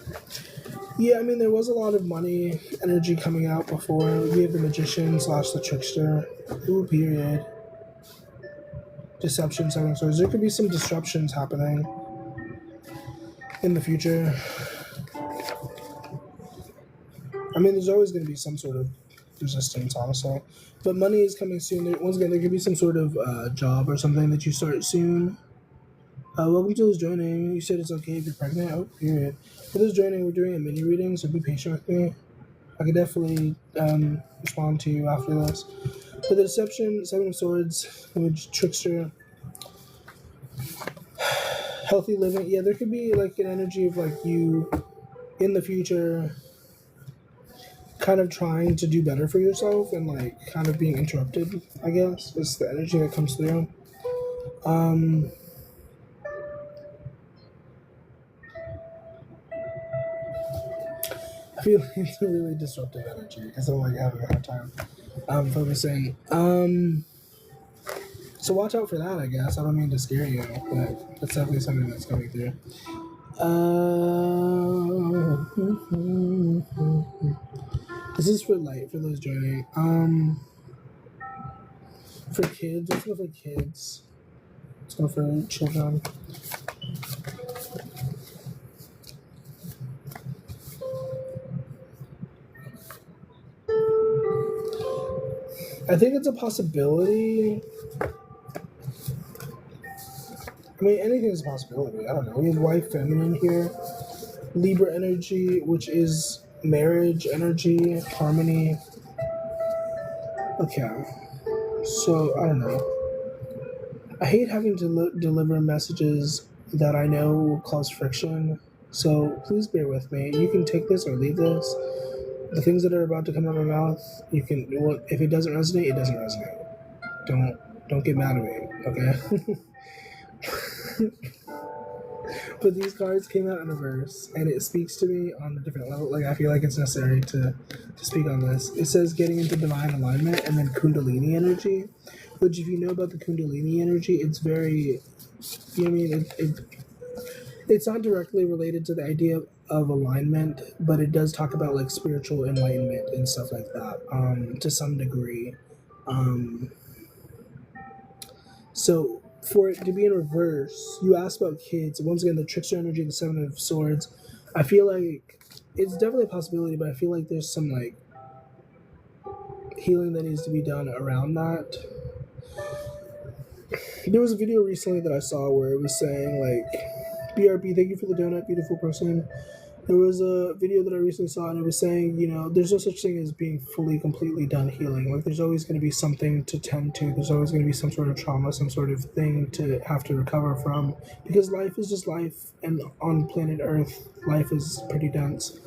Yeah, I mean, there was a lot of money, energy coming out before. We have the Magician / the Trickster. Ooh, period. Deception, Seven of Swords. There could be some disruptions happening in the future. I mean, there's always going to be some sort of resistance, honestly. But money is coming soon. Once again, there could be some sort of job or something that you start soon. Welcome to those joining. You said it's okay if you're pregnant. Oh, period. For those joining, we're doing a mini reading, so be patient with me. I could definitely respond to you after this. For the Deception, Seven of Swords, Trickster, healthy living. Yeah, there could be like an energy of like you in the future kind of trying to do better for yourself and like kind of being interrupted, I guess. It's the energy that comes through. I feel like it's a really disruptive energy because I'm like having a hard time focusing. So watch out for that, I guess. I don't mean to scare you, but that's definitely something that's coming through. This is for light for those joining. For kids, let's go for kids. Let's go for children. I think it's a possibility. I mean, anything is a possibility. I don't know. We have wife feminine here. Libra energy, which is marriage energy, harmony. Okay. So, I don't know. I hate having to deliver messages that I know will cause friction. So, please bear with me. You can take this or leave this. The things that are about to come out of my mouth, you can. Well, if it doesn't resonate, it doesn't resonate. Don't get mad at me, okay? But these cards came out in reverse, and it speaks to me on a different level. Like, I feel like it's necessary to speak on this. It says getting into divine alignment, and then Kundalini energy, which, if you know about the Kundalini energy, it's very, you know what I mean? It's not directly related to the idea of alignment, but it does talk about, like, spiritual enlightenment and stuff like that, to some degree. So, for it to be in reverse, you asked about kids. Once again, the trickster energy, the Seven of Swords. I feel like it's definitely a possibility, but I feel like there's some, like, healing that needs to be done around that. There was a video recently that I saw where it was saying, like, BRB, thank you for the donut, beautiful person. There was a video that I recently saw, and it was saying, you know, there's no such thing as being fully, completely done healing. Like, there's always going to be something to tend to. There's always going to be some sort of trauma, some sort of thing to have to recover from. Because life is just life, and on planet Earth, life is pretty dense.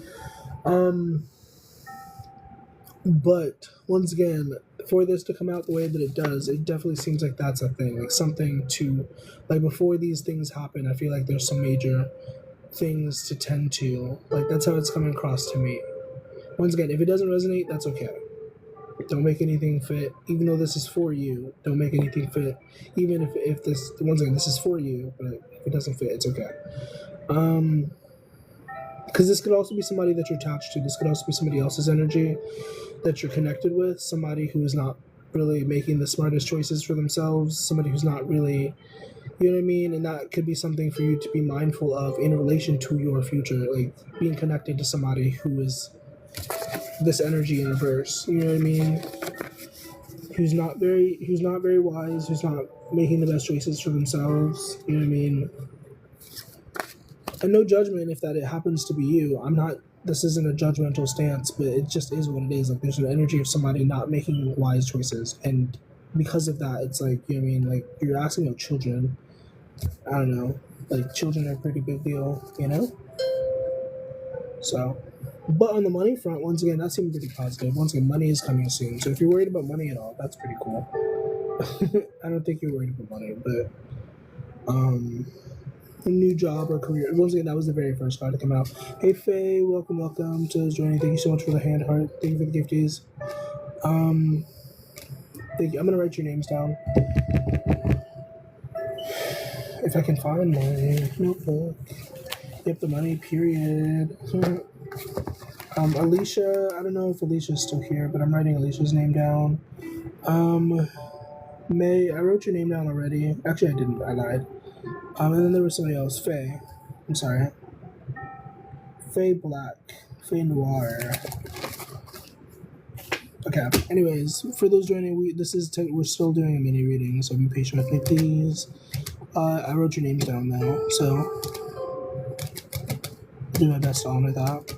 But, once again, for this to come out the way that it does, it definitely seems like that's a thing. Like, something to, like, before these things happen, I feel like there's some major things to tend to. Like, that's how it's coming across to me. Once again, if it doesn't resonate, that's okay. Don't make anything fit. Even though this is for you, don't make anything fit. Even if this, once again, this is for you, but if it doesn't fit, it's okay. Because this could also be somebody that you're attached to. This could also be somebody else's energy that you're connected with. Somebody who is not really making the smartest choices for themselves. Somebody who's not really, you know what I mean? And that could be something for you to be mindful of in relation to your future. Like, being connected to somebody who is this energy in reverse. You know what I mean? Who's not very wise, who's not making the best choices for themselves. You know what I mean? And no judgment if that it happens to be you. This isn't a judgmental stance, but it just is what it is. Like, there's an energy of somebody not making wise choices. And because of that, it's like, you know what I mean? Like, you're asking about children. I don't know. Like, children are a pretty big deal, you know? So, but on the money front, once again, that seemed pretty positive. Once again, money is coming soon. So if you're worried about money at all, that's pretty cool. I don't think you're worried about money, but a new job or career. Once again, that was the very first card to come out. Hey Faye, welcome to joining. Thank you so much for the hand heart. Thank you for the gifties. Thank you. I'm gonna write your names down if I can find my notebook. Yep, the money. Period. Alicia. I don't know if Alicia's still here, but I'm writing Alicia's name down. May. I wrote your name down already. Actually, I didn't. I lied. And then there was somebody else. Faye. I'm sorry. Faye Black. Faye Noir. Okay. Anyways, for those joining, we're still doing a mini reading, so be patient with me, please. I wrote your names down now, so I'll do my best to honor that.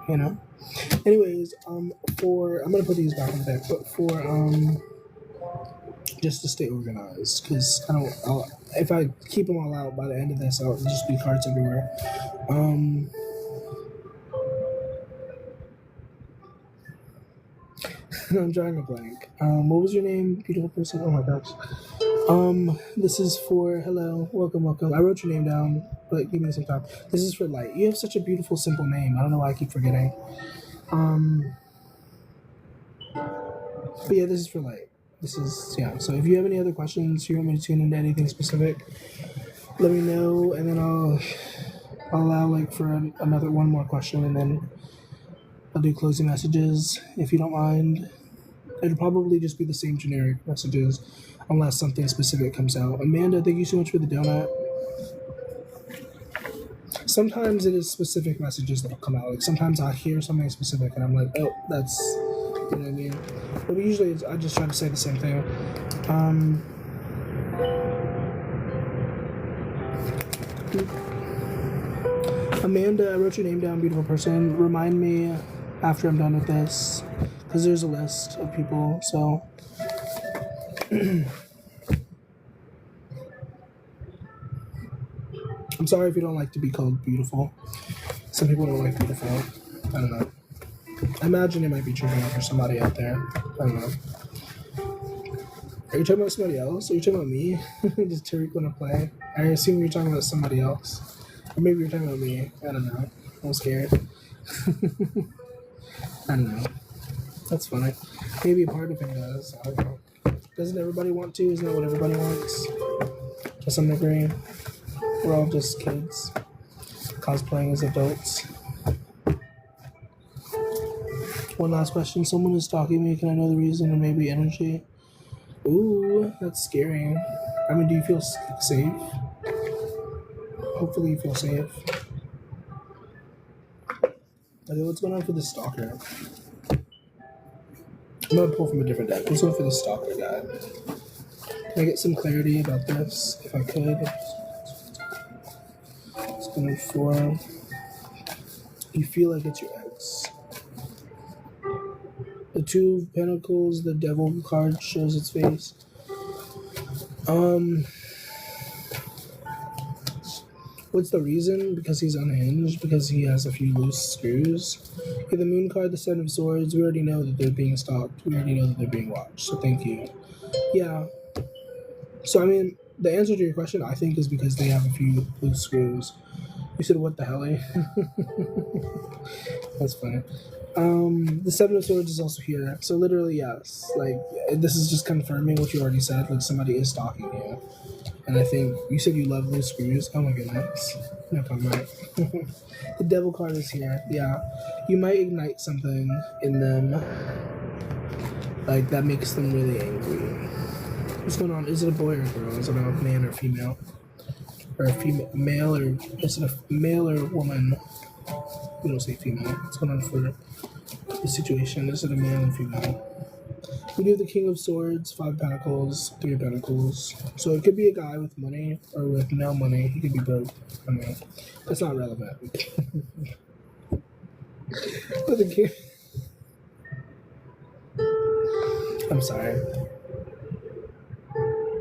You know. Anyways, I'm gonna put these back in the deck, but for just to stay organized, because if I keep them all out by the end of this, I'll just be cards everywhere. I'm drawing a blank. What was your name, beautiful person? Oh my gosh. This is for hello, welcome. I wrote your name down, but give me some time. This is for Light. You have such a beautiful, simple name. I don't know why I keep forgetting. But yeah, this is for Light. So if you have any other questions, you want me to tune into anything specific, let me know, and then I'll I'll allow like for another one more question, and then I'll do closing messages if you don't mind. It'll probably just be the same generic messages, unless something specific comes out. Amanda, thank you so much for the donut. Sometimes it is specific messages that'll come out. Like sometimes I hear something specific, and I'm like, oh, that's, you know what I mean. But usually I just try to say the same thing. Amanda, I wrote your name down, beautiful person. Remind me after I'm done with this, because there's a list of people, so. I'm sorry if you don't like to be called beautiful. Some people don't like beautiful. I don't know. I imagine it might be triggering for somebody out there. I don't know. Are you talking about somebody else? Are you talking about me? Does Tariq want to play? I assume you're talking about somebody else. Or maybe you're talking about me. I don't know. I'm scared. I don't know. That's funny. Maybe a part of him does. I don't know. Doesn't everybody want to? Isn't that what everybody wants? To some degree. We're all just kids cosplaying as adults. One last question. Someone is stalking me. Can I know the reason? Or maybe energy? Ooh, that's scary. I mean, do you feel safe? Hopefully you feel safe. Okay, what's going on for the stalker? I'm gonna pull from a different deck. What's going on for the stalker guy? Can I get some clarity about this, if I could? It's going for... You feel like it's your ex. The Two of Pentacles, the Devil card shows its face. What's the reason? Because he's unhinged? Because he has a few loose screws? Okay, the Moon card, the Seven of Swords, we already know that they're being stalked. We already know that they're being watched, so thank you. Yeah. So, I mean, the answer to your question, I think, is because they have a few loose screws. You said, what the hell, eh? That's funny. The Seven of Swords is also here. So literally, yes. Like, this is just confirming what you already said. Like, somebody is stalking you. And I think, you said you love loose screws. Oh my goodness. No problem, right? The Devil card is here. Yeah. You might ignite something in them. Like, that makes them really angry. What's going on? Is it a boy or a girl? Is it a man or female? Or a female, male, or is it a male or woman? We don't say female. What's going on for the situation? Is it a male or female? We do the King of Swords, 5 Pentacles, 3 of Pentacles. So it could be a guy with money or with no money. He could be broke. I mean, that's not relevant. But the King... I'm sorry.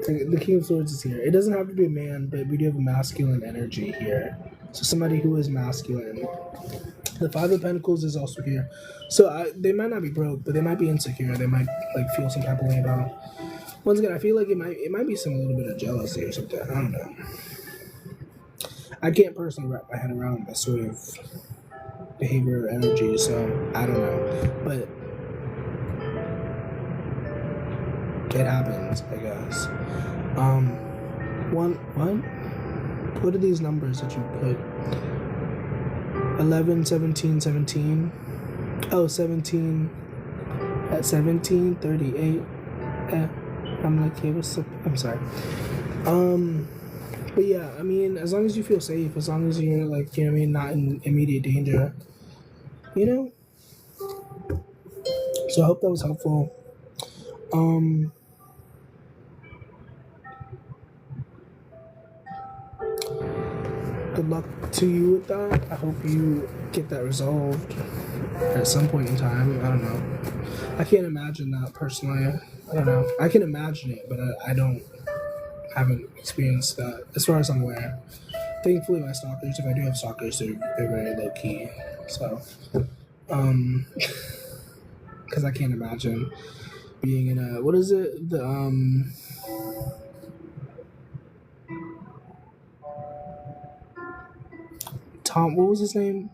The King of Swords is here. It doesn't have to be a man, but we do have a masculine energy here. So somebody who is masculine. The 5 of Pentacles is also here. So they might not be broke, but they might be insecure. They might like feel some type of way about it. Once again, I feel like it might be some little bit of jealousy or something. I don't know. I can't personally wrap my head around that sort of behavior or energy, so I don't know. But it happens, I guess. What are these numbers that you put? 11, 17, 17. Oh, 17 at 17, 38. I'm like, okay, what's up? I'm sorry. But yeah, I mean, as long as you feel safe, as long as you're like, you know what I mean, not in immediate danger, you know? So I hope that was helpful. Good luck to you with that. I hope you get that resolved at some point in time. I don't know. I can't imagine that personally. I don't know. I can imagine it, but I haven't experienced that as far as I'm aware. Thankfully, my stalkers, if I do have stalkers, they're very low key. So, because I can't imagine being in a, what is it? What was his name?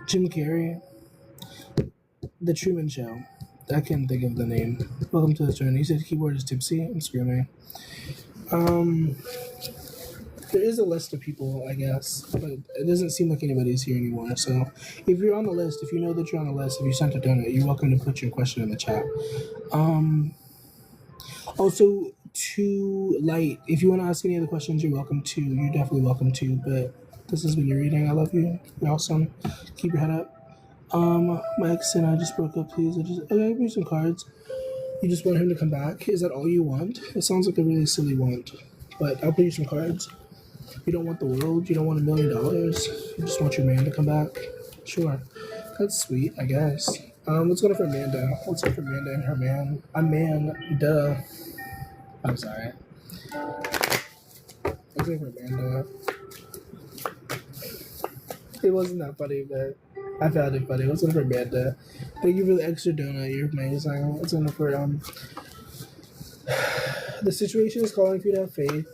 Jim Carrey. The Truman Show. I can't think of the name. Welcome to the journey. He said keyboard is tipsy and screaming. There is a list of people, I guess, but it doesn't seem like anybody's here anymore. So if you're on the list, if you know that you're on the list, if you sent a donut, you're welcome to put your question in the chat. Also, to light, if you want to ask any other questions, you're welcome to. You're definitely welcome to. But this has been your reading. I love you. You're awesome. Keep your head up. My ex and I just broke up. Please, okay. Give me some cards. You just want him to come back? Is that all you want? It sounds like a really silly want, but I'll put you some cards. You don't want the world. You don't want $1 million. You just want your man to come back. Sure, that's sweet, I guess. Let's go for Amanda. Let's go for Amanda and her man. Amanda. I'm sorry. Let's go for Amanda. It wasn't that funny, but I found it funny. Let's go for Amanda. Thank you for the extra donut. You're amazing. Let's go for the situation is calling for you to have faith.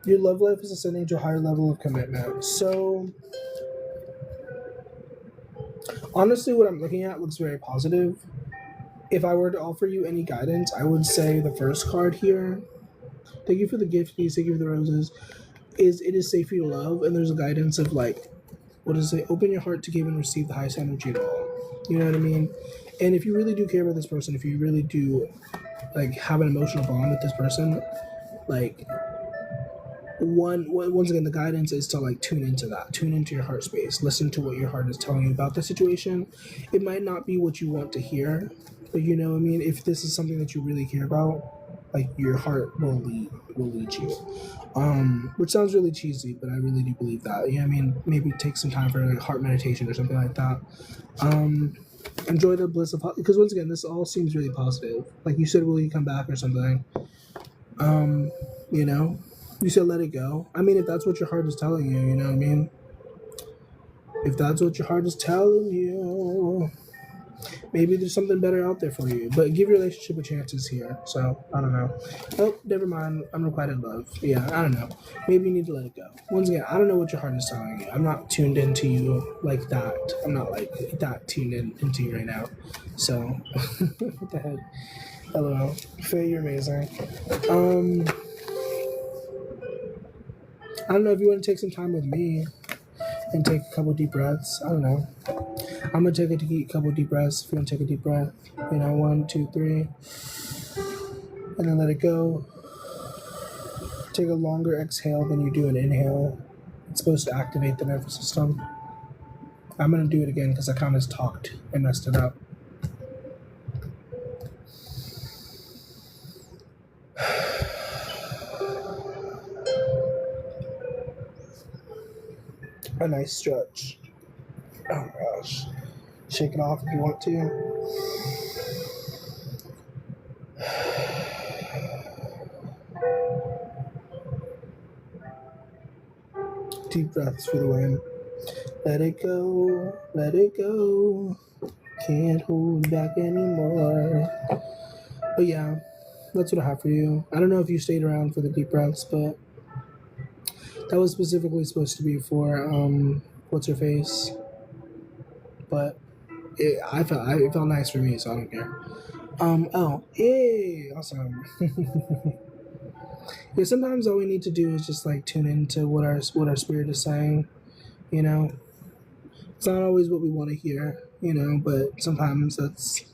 Your love life is ascending to a higher level of commitment. So, honestly, what I'm looking at looks very positive. If I were to offer you any guidance, I would say the first card here, thank you for the gift, please, thank you for the roses, is it is safe for you to love, and there's a guidance of like, what does it say? Open your heart to give and receive the highest energy of all. You know what I mean? And if you really do care about this person, if you really do like have an emotional bond with this person, like once again, the guidance is to like tune into that, tune into your heart space, listen to what your heart is telling you about the situation. It might not be what you want to hear, but you know what I mean. If this is something that you really care about, like your heart will lead you. Which sounds really cheesy, but I really do believe that. Yeah, I mean, maybe take some time for like heart meditation or something like that. Enjoy the bliss of, because once again, this all seems really positive. Like you said, will you come back or something? You know, you said let it go. I mean, if that's what your heart is telling you, you know what I mean? If that's what your heart is telling you, maybe there's something better out there for you. But give your relationship a chances here. So, I don't know. Oh, never mind. I'm requited love. Yeah, I don't know. Maybe you need to let it go. Once again, I don't know what your heart is telling you. I'm not tuned into you like that. I'm not like that tuned into you right now. So, what the heck? LOL. Faye, you're amazing. I don't know if you want to take some time with me and take a couple deep breaths. I don't know. I'm going to take a couple deep breaths. If you want to take a deep breath, 1, 2, 3. And then let it go. Take a longer exhale than you do an inhale. It's supposed to activate the nervous system. I'm going to do it again because I kind of talked and messed it up. A nice stretch. Oh my gosh. Shake it off if you want to. Deep breaths for the win. Let it go, let it go. Can't hold back anymore. But yeah, that's what I have for you. I don't know if you stayed around for the deep breaths, but that was specifically supposed to be for what's her face. But it felt nice for me, so I don't care. Hey, awesome. Yeah, sometimes all we need to do is just like tune into what our spirit is saying. You know, it's not always what we want to hear. You know, but sometimes that's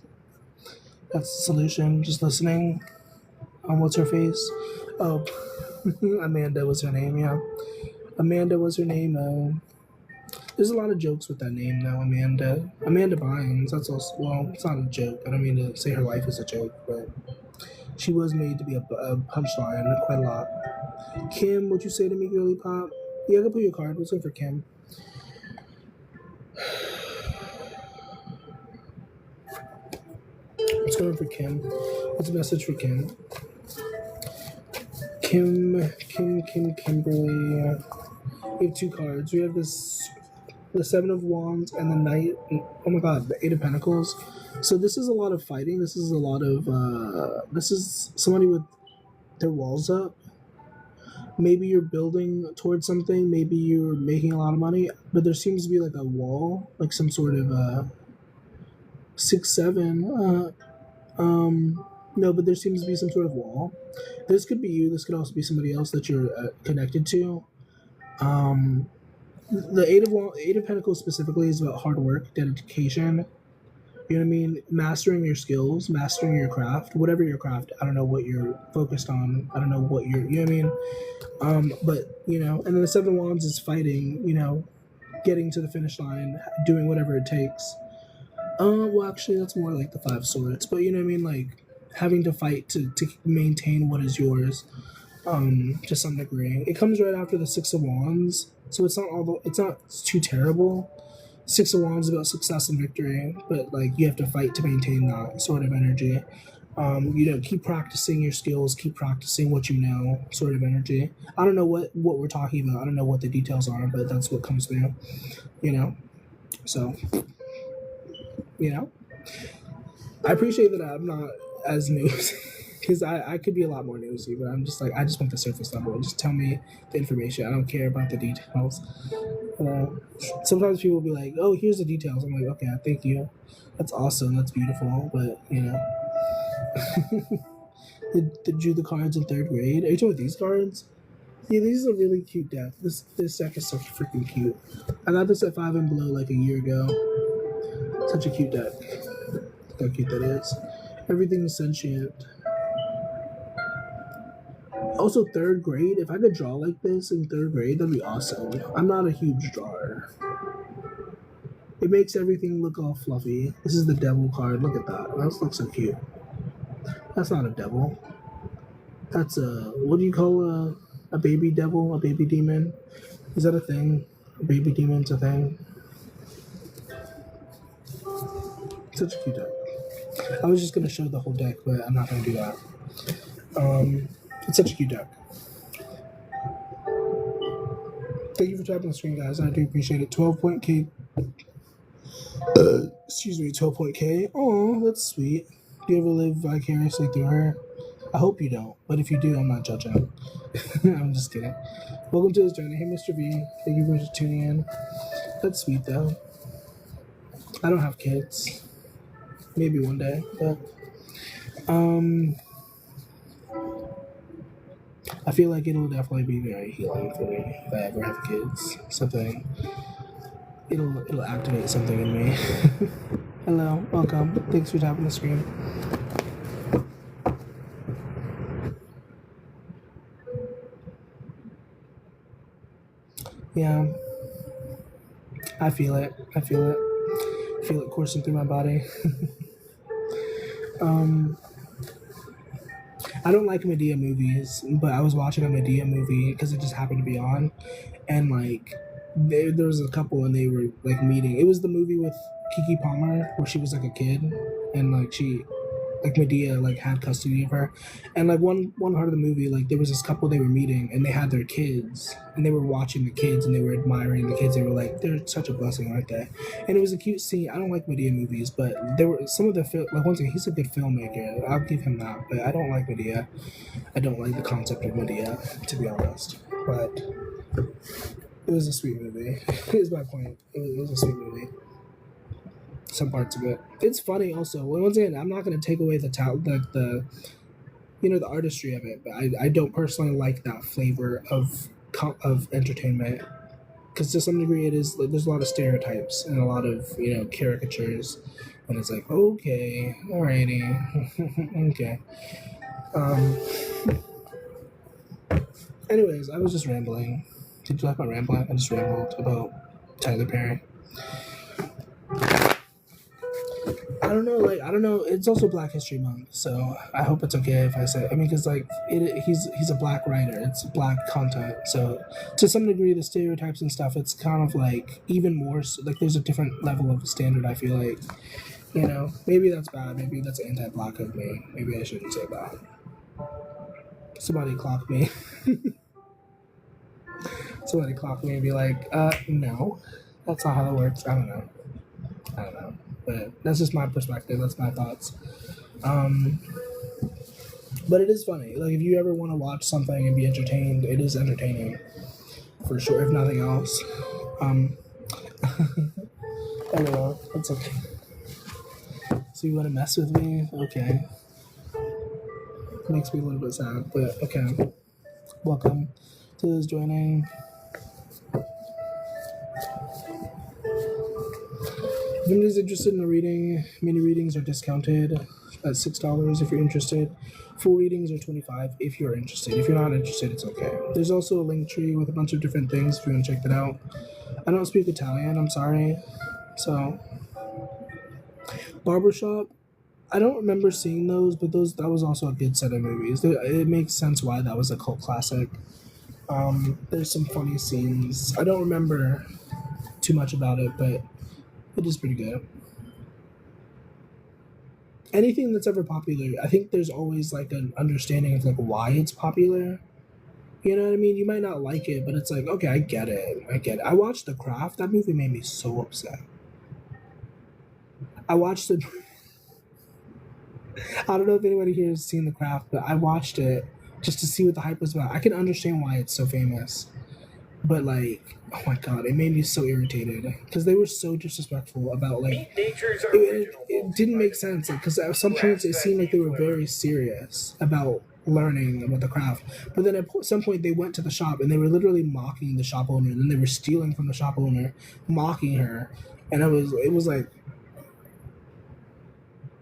the solution. Just listening. What's her face? Oh, Amanda was her name. Yeah, Amanda was her name. There's a lot of jokes with that name now, Amanda. Amanda Bynes. That's also, well, it's not a joke. I don't mean to say her life is a joke, but she was made to be a punchline quite a lot. Kim, what you say to me, girly pop? Yeah, I can put your card. Let's go for Kim. Let's go for Kim. What's the message for Kim? Kimberly. We have 2 cards. We have the 7 of Wands and the Knight. Oh my God, the 8 of Pentacles. So this is a lot of fighting. This is a lot of. This is somebody with their walls up. Maybe you're building towards something. Maybe you're making a lot of money, but there seems to be like a wall, like some sort of 6, 7. No, but there seems to be some sort of wall. This could be you. This could also be somebody else that you're connected to. Um, the Eight of Pentacles specifically is about hard work, dedication. You know what I mean? Mastering your skills, mastering your craft, whatever your craft. I don't know what you're focused on. I don't know what you're. You know what I mean? But you know, and then the Seven of Wands is fighting. You know, getting to the finish line, doing whatever it takes. Well, actually, that's more like the Five of Swords. But you know what I mean? Like having to fight to maintain what is yours. To some degree, it comes right after the Six of Wands, so it's not too terrible. Six of Wands is about success and victory, but like you have to fight to maintain that sort of energy. You know, keep practicing your skills, keep practicing what you know, sort of energy. I don't know what we're talking about. I don't know what the details are, but that's what comes through. You know, so you know, I appreciate that I'm not as news because I could be a lot more newsy, but I'm just like I just want the surface level. Just tell me the information. I don't care about the details. Sometimes people will be like, "Oh, here's the details." I'm like, "Okay, thank you. That's awesome. That's beautiful." But you know, drew the cards in third grade. Are you talking about these cards? Yeah, these are a really cute deck. This deck is so freaking cute. I got this at Five and Below like a year ago. Such a cute deck. Look how cute that is. Everything is sentient. Also, third grade. If I could draw like this in third grade, that'd be awesome. I'm not a huge drawer. It makes everything look all fluffy. This is the devil card. Look at that. That looks so cute. That's not a devil. That's a, what do you call a baby devil? A baby demon? Is that a thing? A baby demon's a thing? Such a cute deck. I was just going to show the whole deck, but I'm not going to do that. It's such a cute deck. Thank you for tapping the screen, guys. I do appreciate it. 12-point K. Excuse me, 12-point K. Oh, that's sweet. Do you ever live vicariously through her? I hope you don't, but if you do, I'm not judging. I'm just kidding. Welcome to this journey. Hey, Mr. V. Thank you for tuning in. That's sweet, though. I don't have kids. Maybe one day, but I feel like it'll definitely be very healing for me if I ever have kids. Something, it'll activate something in me. Hello, welcome. Thanks for tapping the screen. Yeah, I feel it. I feel it coursing through my body. I don't like Medea movies, but I was watching a Medea movie because it just happened to be on, and like there was a couple and they were like meeting. It was the movie with Kiki Palmer where she was like a kid, and like she, like Medea like had custody of her, and like one part of the movie, like there was this couple they were meeting and they had their kids and they were watching the kids and they were admiring the kids. They were like, they're such a blessing, aren't they? And it was a cute scene. I don't like Medea movies, but there were some of the like once again, he's a good filmmaker. I'll give him that, but I don't like Medea. I don't like the concept of Medea, to be honest. But it was a sweet movie. Is my point. It was a sweet movie. Some parts of it. It's funny also. Once again, I'm not going to take away the the artistry of it, but I don't personally like that flavor of entertainment because to some degree it is like, there's a lot of stereotypes and a lot of caricatures, and it's like okay, alrighty, okay. Anyways, I was just rambling. Did you like my rambling? I just rambled about Tyler Perry. I don't know. It's also Black History Month, so I hope it's okay if I say. I mean, because he's a black writer. It's black content, so to some degree, the stereotypes and stuff. It's kind of like even more. Like there's a different level of standard. I feel like, maybe that's bad. Maybe that's anti-black of me. Maybe I shouldn't say that. Somebody clock me. Somebody clock me and be like, no, that's not how that works. I don't know. But that's just my perspective. That's my thoughts. But it is funny. Like, if you ever want to watch something and be entertained, it is entertaining. For sure, if nothing else. Anyway, it's okay. So you want to mess with me? Okay. Makes me a little bit sad, but okay. Welcome to those joining. If anybody's interested in a reading, mini readings are discounted at $6 if you're interested. Full readings are $25 if you're interested. If you're not interested, it's okay. There's also a link tree with a bunch of different things if you want to check that out. I don't speak Italian, I'm sorry. So, Barbershop, I don't remember seeing those, but that was also a good set of movies. It makes sense why that was a cult classic. There's some funny scenes. I don't remember too much about it, but it is pretty good. Anything that's ever popular, I think there's always like an understanding of like why it's popular. You know what I mean? You might not like it, but it's like, okay, I get it. I watched The Craft. That movie made me so upset. I watched it. I don't know if anybody here has seen The Craft, but I watched it just to see what the hype was about. I can understand why it's so famous. But like, oh my god, it made me so irritated because they were so disrespectful about like it didn't make sense because at some points it seemed like they were very serious about learning about the craft, but then at some point they went to the shop and they were literally mocking the shop owner, and then they were stealing from the shop owner, mocking her, and it was like,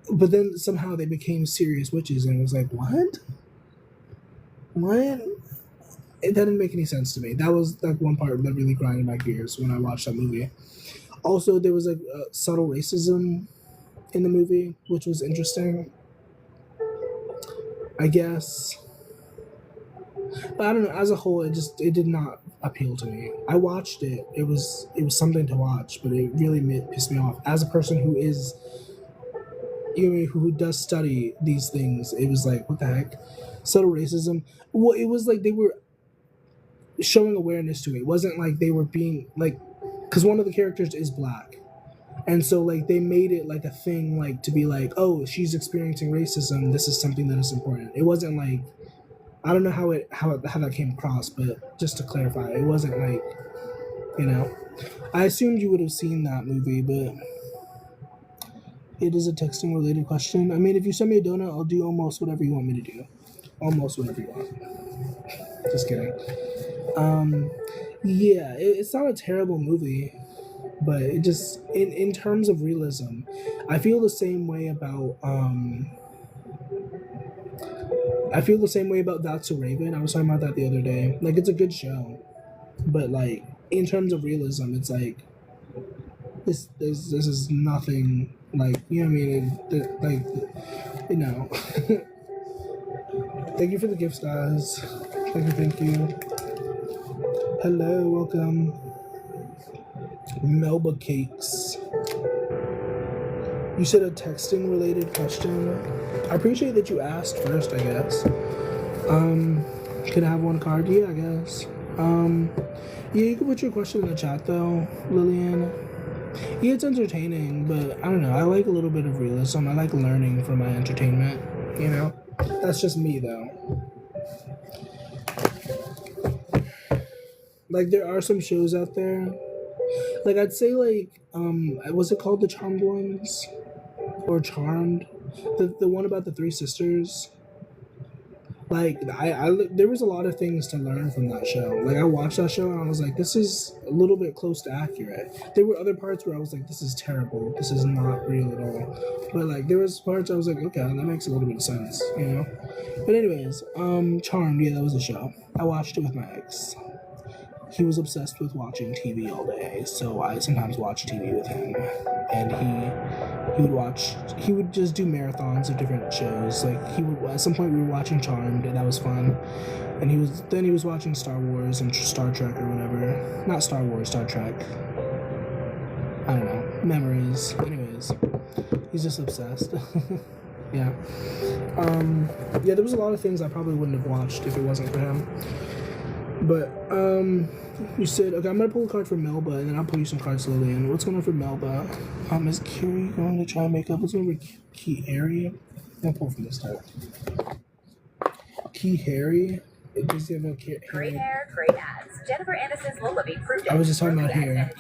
but then somehow they became serious witches, and it was like, what? It didn't make any sense to me. That was like one part that really grinded my gears when I watched that movie. Also, there was like subtle racism in the movie, which was interesting, I guess. But I don't know. As a whole, it did not appeal to me. I watched it. It was something to watch, but it really pissed me off. As a person who is, who does study these things, it was like, what the heck? Subtle racism. Well, it was like they were showing awareness to it. It wasn't like they were being like, because one of the characters is black, and so like they made it like a thing, like to be like, oh, she's experiencing racism, this is something that is important. It wasn't like, I don't know how that came across, but just to clarify, it wasn't like, I assumed you would have seen that movie, but it is a texting related question. I mean, if you send me a donut, I'll do almost whatever you want me to do. Almost whatever you want. Just kidding. Yeah, it's not a terrible movie, but it just, in terms of realism, I feel the same way about That's So Raven. I was talking about that the other day. Like, it's a good show, but like in terms of realism, it's like this is nothing, like, you know what I mean? Thank you for the gifts, guys. Thank you. Hello, welcome. Melba Cakes. You said a texting related question. I appreciate that you asked first, I guess. Can I have one card? Yeah, I guess. Yeah, you can put your question in the chat though, Lillian. Yeah, it's entertaining, but I don't know. I like a little bit of realism. I like learning from my entertainment, That's just me though. Like, there are some shows out there. Like, I'd say, like, was it called The Charmed Ones? Or Charmed? The one about the three sisters? Like, there was a lot of things to learn from that show. Like, I watched that show and I was like, this is a little bit close to accurate. There were other parts where I was like, this is terrible. This is not real at all. But, like, there was parts I was like, okay, that makes a little bit of sense, But anyways, Charmed, yeah, that was a show. I watched it with my ex. He was obsessed with watching TV all day, so I sometimes watch TV with him, and he would just do marathons of different shows. Like, at some point we were watching Charmed, and that was fun, and he was watching Star Wars and Star Trek or whatever. Not Star Wars, Star Trek. I don't know. Memories. Anyways, he's just obsessed. Yeah. Yeah, there was a lot of things I probably wouldn't have watched if it wasn't for him. But, you said, okay, I'm going to pull a card for Melba, and then I'll pull you some cards, Lillian. What's going on for Melba? Is Kiri going to try and make up? What's going on for Key Harry? I'm going to pull from this type. Key Harry? Does he have a Great hair, great ads. Jennifer Aniston's look will be proved. I was just talking about hair.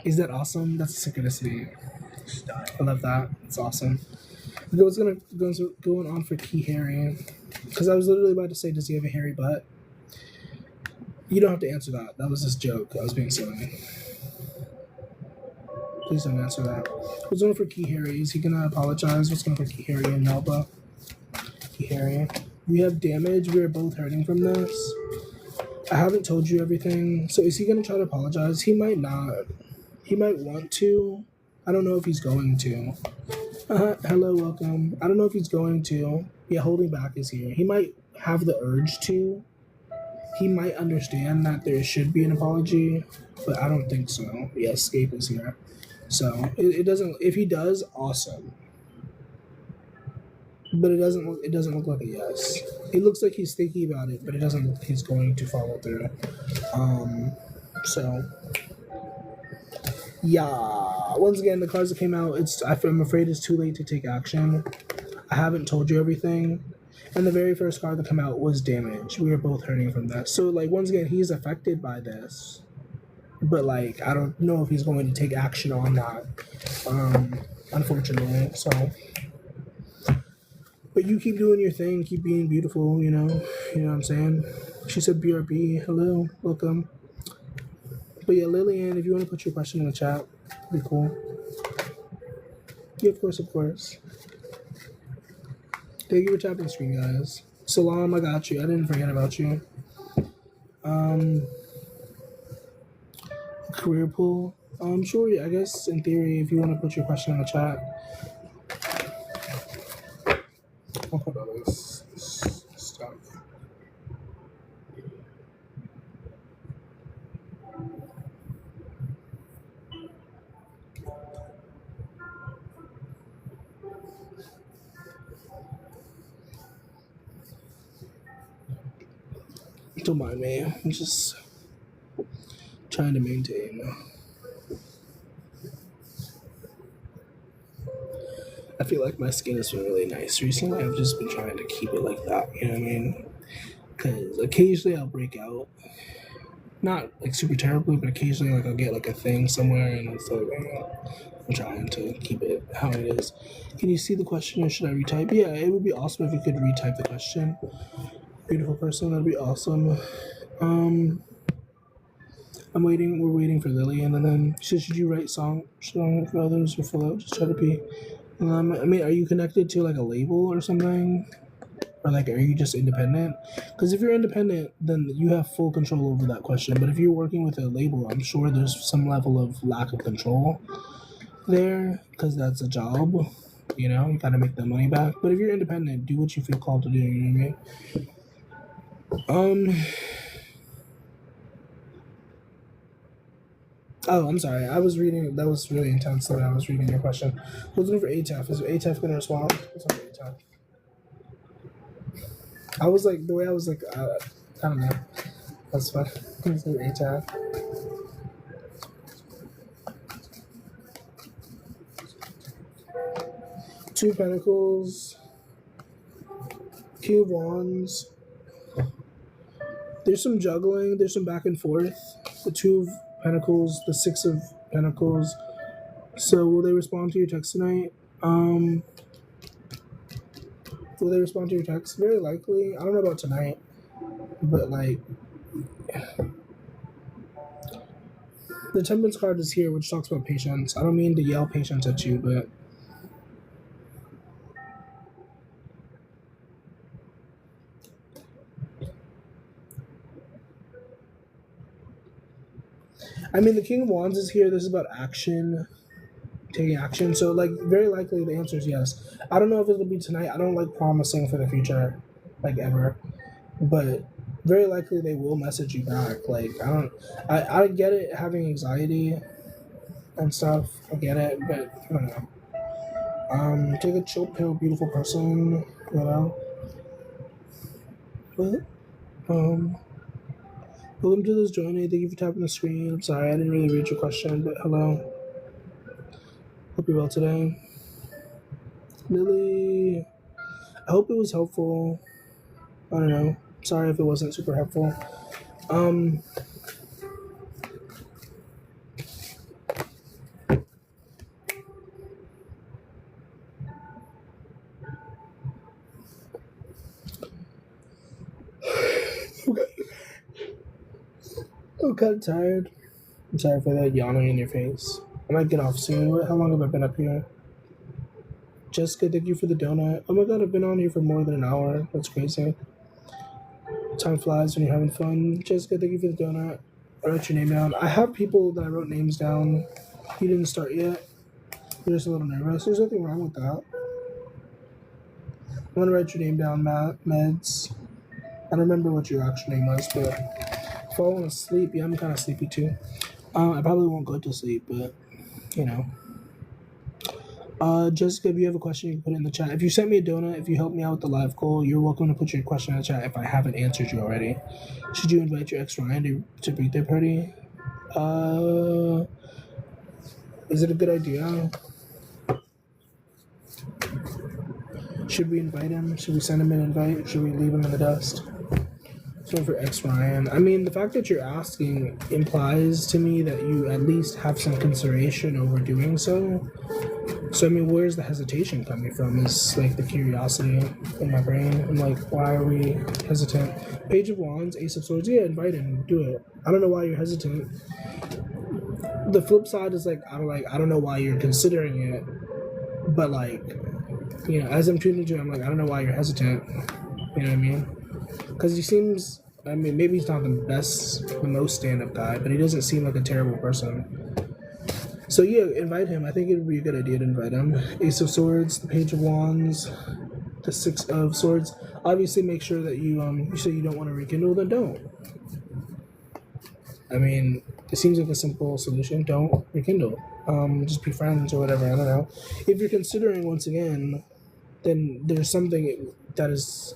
Is that awesome? That's synchronicity. I love that. It's awesome. What's going on for Key Harry? Because I was literally about to say, does he have a hairy butt? You don't have to answer that. That was just a joke. I was being silly. Please don't answer that. What's going on for Key Harry? Is he gonna apologize? What's going on for Key Harry and Melba? Key Harry. We have damage. We are both hurting from this. I haven't told you everything. So is he gonna try to apologize? He might not. He might want to. I don't know if he's going to. Hello, welcome. I don't know if he's going to. Yeah, holding back is here. He might have the urge to. He might understand that there should be an apology, but I don't think so. Yeah, escape is here. So it doesn't. If he does, awesome. But it doesn't look like a yes. It looks like he's thinking about it, but it doesn't look like he's going to follow through. So yeah. Once again, the cards that came out, I'm afraid it's too late to take action. I haven't told you everything. And the very first card that came out was damage. We are both hurting from that. So like once again, he's affected by this. But like I don't know if he's going to take action on that. Unfortunately. So but you keep doing your thing, keep being beautiful, you know what I'm saying? She said BRB, hello, welcome. But yeah, Lillian, if you want to put your question in the chat, it'd be cool. Yeah, of course. Thank you for tapping the screen, guys. Salam, I got you. I didn't forget about you. Career pool. Sure, I guess in theory, if you want to put your question in the chat. I'll put all this stuff. Don't mind me. I'm just trying to maintain. I feel like my skin has been really nice recently. I've just been trying to keep it like that. You know what I mean? Because occasionally I'll break out. Not like super terribly, but occasionally like I'll get like a thing somewhere, and it's like I'm trying to keep it how it is. Can you see the question, or should I retype? Yeah, it would be awesome if you could retype the question. Beautiful person, that'd be awesome. We're waiting for Lillian, and then she said, should you write song for others or follow? Just try to be. I mean, are you connected to like a label or something? Or like, are you just independent? Because if you're independent, then you have full control over that question. But if you're working with a label, I'm sure there's some level of lack of control there, because that's a job. You know, you gotta make that money back. But if you're independent, do what you feel called to do. You know what I mean? Oh, I'm sorry. I was reading. That was really intense. That I was reading your question. Who's looking for ATF? Is ATF gonna respond? What's up, ATF? I was like, the way I was like, I don't know. That's fun. Who's looking for ATF? Two of Pentacles. King of Wands. There's some juggling. There's some back and forth. The Two of Pentacles. The Six of Pentacles. So will they respond to your text tonight? Will they respond to your text? Very likely. I don't know about tonight, but like the Temperance card is here, which talks about patience. I don't mean to yell patience at you, but I mean the King of Wands is here. This is about action. Taking action. So like very likely the answer is yes. I don't know if it'll be tonight. I don't like promising for the future, like ever. But very likely they will message you back. Like I get it having anxiety and stuff. I get it, but I don't know. Take a chill pill, beautiful person, you know. But welcome to this journey. Thank you for tapping the screen. I'm sorry I didn't really read your question, but hello. Hope you're well today. Lily, I hope it was helpful. I don't know. Sorry if it wasn't super helpful. I'm kind of tired. I'm sorry for that yawning in your face. I might get off soon. How long have I been up here? Jessica, thank you for the donut. Oh my god, I've been on here for more than an hour. That's crazy. Time flies when you're having fun. Jessica, thank you for the donut. I wrote your name down. I have people that I wrote names down. You didn't start yet. You're just a little nervous. There's nothing wrong with that. I'm gonna write your name down, Matt. Meds. I don't remember what your actual name was, but if I want to sleep, yeah, I'm kind of sleepy too. I probably won't go to sleep, but you know. Jessica, if you have a question, you can put it in the chat. If you sent me a donut, if you help me out with the live call, you're welcome to put your question in the chat if I haven't answered you already. Should you invite your ex Ryan to birthday party? Is it a good idea? Should we invite him? Should we send him an invite? Should we leave him in the dust? So for ex Ryan, I mean, the fact that you're asking implies to me that you at least have some consideration over doing so. So I mean, where's the hesitation coming from? Is like the curiosity in my brain. I'm like, why are we hesitant? Page of Wands, Ace of Swords. Yeah, invite him. Do it. I don't know why you're hesitant. The flip side is like I don't know why you're considering it, but like, you know, as I'm tuning to, I'm like, I don't know why you're hesitant. You know what I mean? Because he seems. I mean, maybe he's not the most stand-up guy, but he doesn't seem like a terrible person. So yeah, invite him. I think it would be a good idea to invite him. Ace of Swords, the Page of Wands, the Six of Swords. Obviously, make sure that you say you don't want to rekindle, then don't. I mean, it seems like a simple solution. Don't rekindle. Just be friends or whatever. I don't know. If you're considering once again, then there's something that is.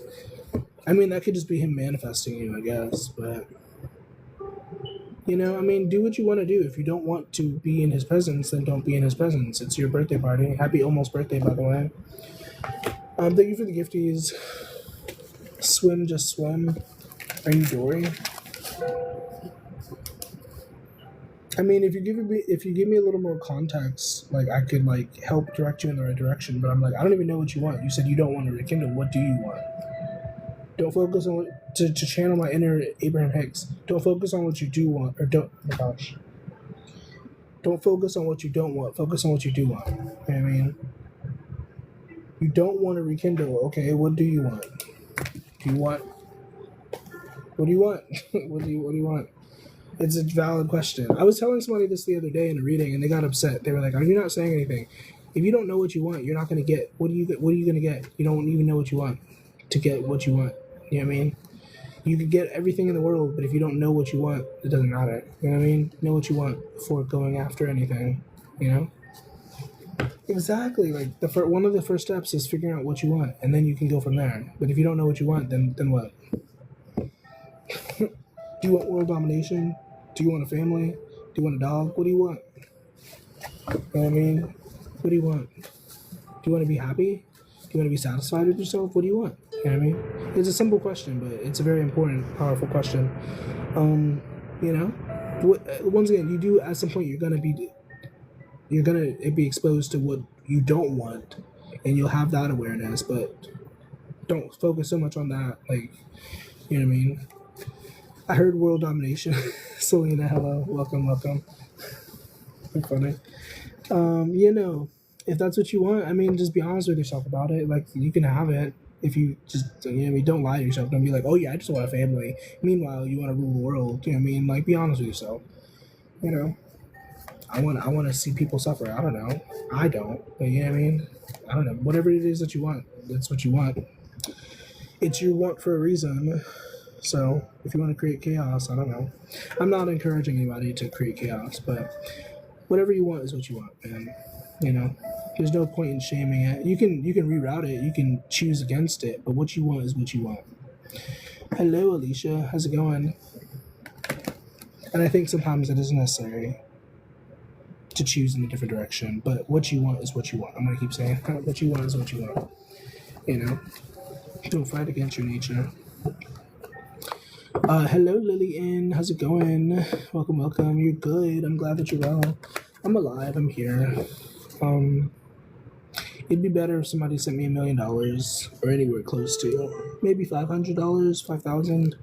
I mean, that could just be him manifesting you, I guess, but. You know, I mean, do what you want to do. If you don't want to be in his presence, then don't be in his presence. It's your birthday party. Happy almost birthday, by the way. Thank you for the gifties. Swim, just swim. Are you Dory? I mean, if you give me a little more context, like I could like help direct you in the right direction. But I'm like, I don't even know what you want. You said you don't want to rekindle. What do you want? Don't focus on to channel my inner Abraham Hicks. Don't focus on what you do want, or don't. Oh my gosh. Don't focus on what you don't want. Focus on what you do want. You know what I mean? You don't want to rekindle. Okay, what do you want? Do you want? What do you want? what do you want? It's a valid question. I was telling somebody this the other day in a reading, and they got upset. They were like, "Are you not saying anything? If you don't know what you want, you're not going to get. What are you going to get? You don't even know what you want to get what you want. You know what I mean? You could get everything in the world, but if you don't know what you want, it doesn't matter. You know what I mean? Know what you want before going after anything. You know? Exactly. Like one of the first steps is figuring out what you want, and then you can go from there. But if you don't know what you want, then what? Do you want world domination? Do you want a family? Do you want a dog? What do you want? You know what I mean? What do you want? Do you want to be happy? Do you want to be satisfied with yourself? What do you want? You know what I mean? It's a simple question, but it's a very important, powerful question. You know, once again, you do at some point you're gonna be exposed to what you don't want, and you'll have that awareness. But don't focus so much on that. Like, you know what I mean? I heard world domination. Selena, hello, welcome. You're funny. You know, if that's what you want, I mean, just be honest with yourself about it. Like, you can have it. If you just, you know what I mean, don't lie to yourself. Don't be like, oh yeah, I just want a family. Meanwhile, you want to rule the world. You know what I mean? Like, be honest with yourself. You know, I want to see people suffer. I don't know. I don't. But you know what I mean? I don't know. Whatever it is that you want, that's what you want. It's your want for a reason. So if you want to create chaos, I don't know. I'm not encouraging anybody to create chaos, but whatever you want is what you want, man. You know, there's no point in shaming it. You can reroute it. You can choose against it, but what you want is what you want. Hello, Alicia. How's it going? And I think sometimes it is necessary to choose in a different direction, but what you want is what you want. I'm going to keep saying what you want is what you want. You know, don't fight against your nature. Hello, Lillian. How's it going? Welcome. You're good. I'm glad that you're well. I'm alive. I'm here. It'd be better if somebody sent me $1 million or anywhere close to maybe $500, 5,000,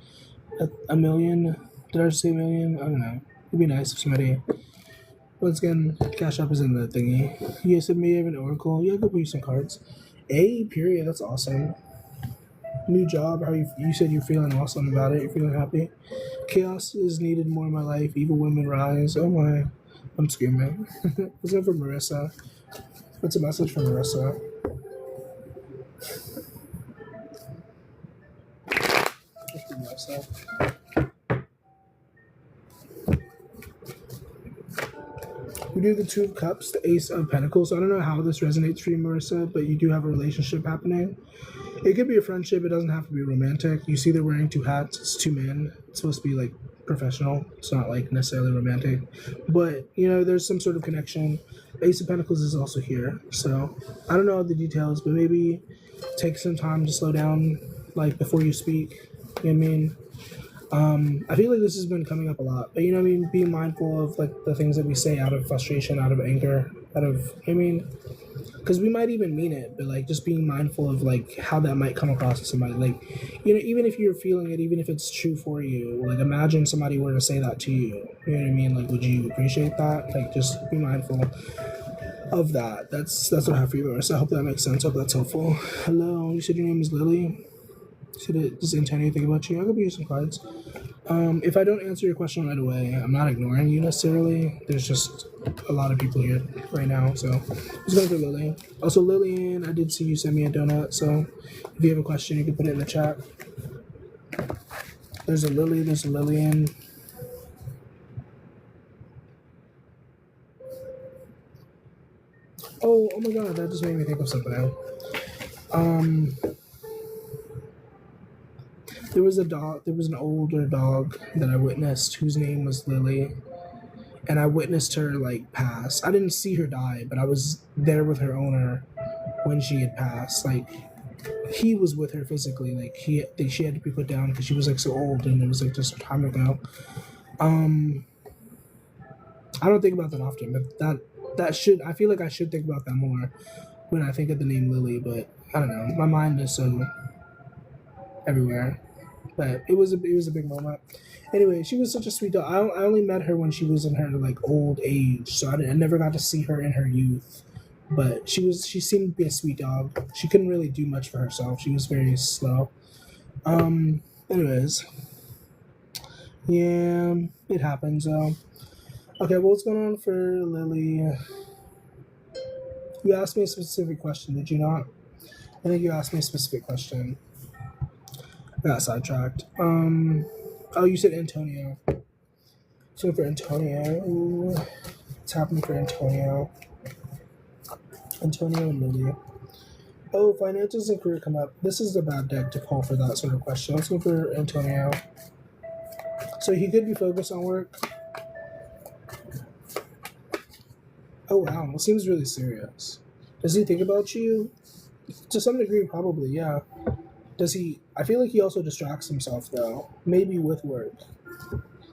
a million. Did I just say million? I don't know. It'd be nice if somebody. Once again, Cash App is in the thingy. You said me have an oracle. Yeah, I could put you some cards. A period. That's awesome. New job. How you said you're feeling awesome about it. You're feeling happy. Chaos is needed more in my life. Evil women rise. Oh my. I'm screaming. What's up for Marissa? What's a message from Marissa? What's for Marissa? We do the Two of Cups, the Ace of Pentacles. So I don't know how this resonates for you, Marissa, but you do have a relationship happening. It could be a friendship. It doesn't have to be romantic. You see they're wearing two hats. It's two men. It's supposed to be like professional. It's not like necessarily romantic. But, you know, there's some sort of connection. Ace of Pentacles is also here. So I don't know the details, but maybe take some time to slow down, like before you speak. You know what I mean? I feel like this has been coming up a lot, but you know what I mean? Being mindful of like the things that we say out of frustration, out of anger, out of, I mean, because we might even mean it, but like just being mindful of like how that might come across to somebody. Like, you know, even if you're feeling it, even if it's true for you, like imagine somebody were to say that to you. You know what I mean? Like, would you appreciate that? Like, just be mindful of that. That's what I have for you, Marissa. I hope that makes sense. I hope that's helpful. Hello, you said your name is Lily. Does Antonio think about you? I'll give you some cards. If I don't answer your question right away, I'm not ignoring you necessarily. There's just a lot of people here right now, so let's go for Lily. Also, Lillian, I did see you send me a donut, so if you have a question, you can put it in the chat. There's a Lily, there's a Lillian. Oh my god, that just made me think of something. There was an older dog that I witnessed whose name was Lily. And I witnessed her like pass. I didn't see her die, but I was there with her owner when she had passed. Like he was with her physically. Like she had to be put down because she was like so old, and it was like just time ago. I don't think about that often, but that should, I feel like I should think about that more when I think of the name Lily. But I don't know, my mind is so everywhere. But it was a big moment. Anyway, she was such a sweet dog. I only met her when she was in her like old age, so I never got to see her in her youth. But she seemed to be a sweet dog. She couldn't really do much for herself. She was very slow. Anyways, yeah, it happens though. Okay, well, what's going on for Lily? You asked me a specific question, did you not? I think you asked me a specific question. I got sidetracked. Oh, you said Antonio. So for Antonio, what's happening for Antonio? Antonio and Lily. Oh, finances and career come up. This is a bad deck to pull for that sort of question. Let's go for Antonio. So he could be focused on work. Oh wow, it seems really serious. Does he think about you? To some degree, probably, yeah. Does he? I feel like he also distracts himself though. Maybe with work.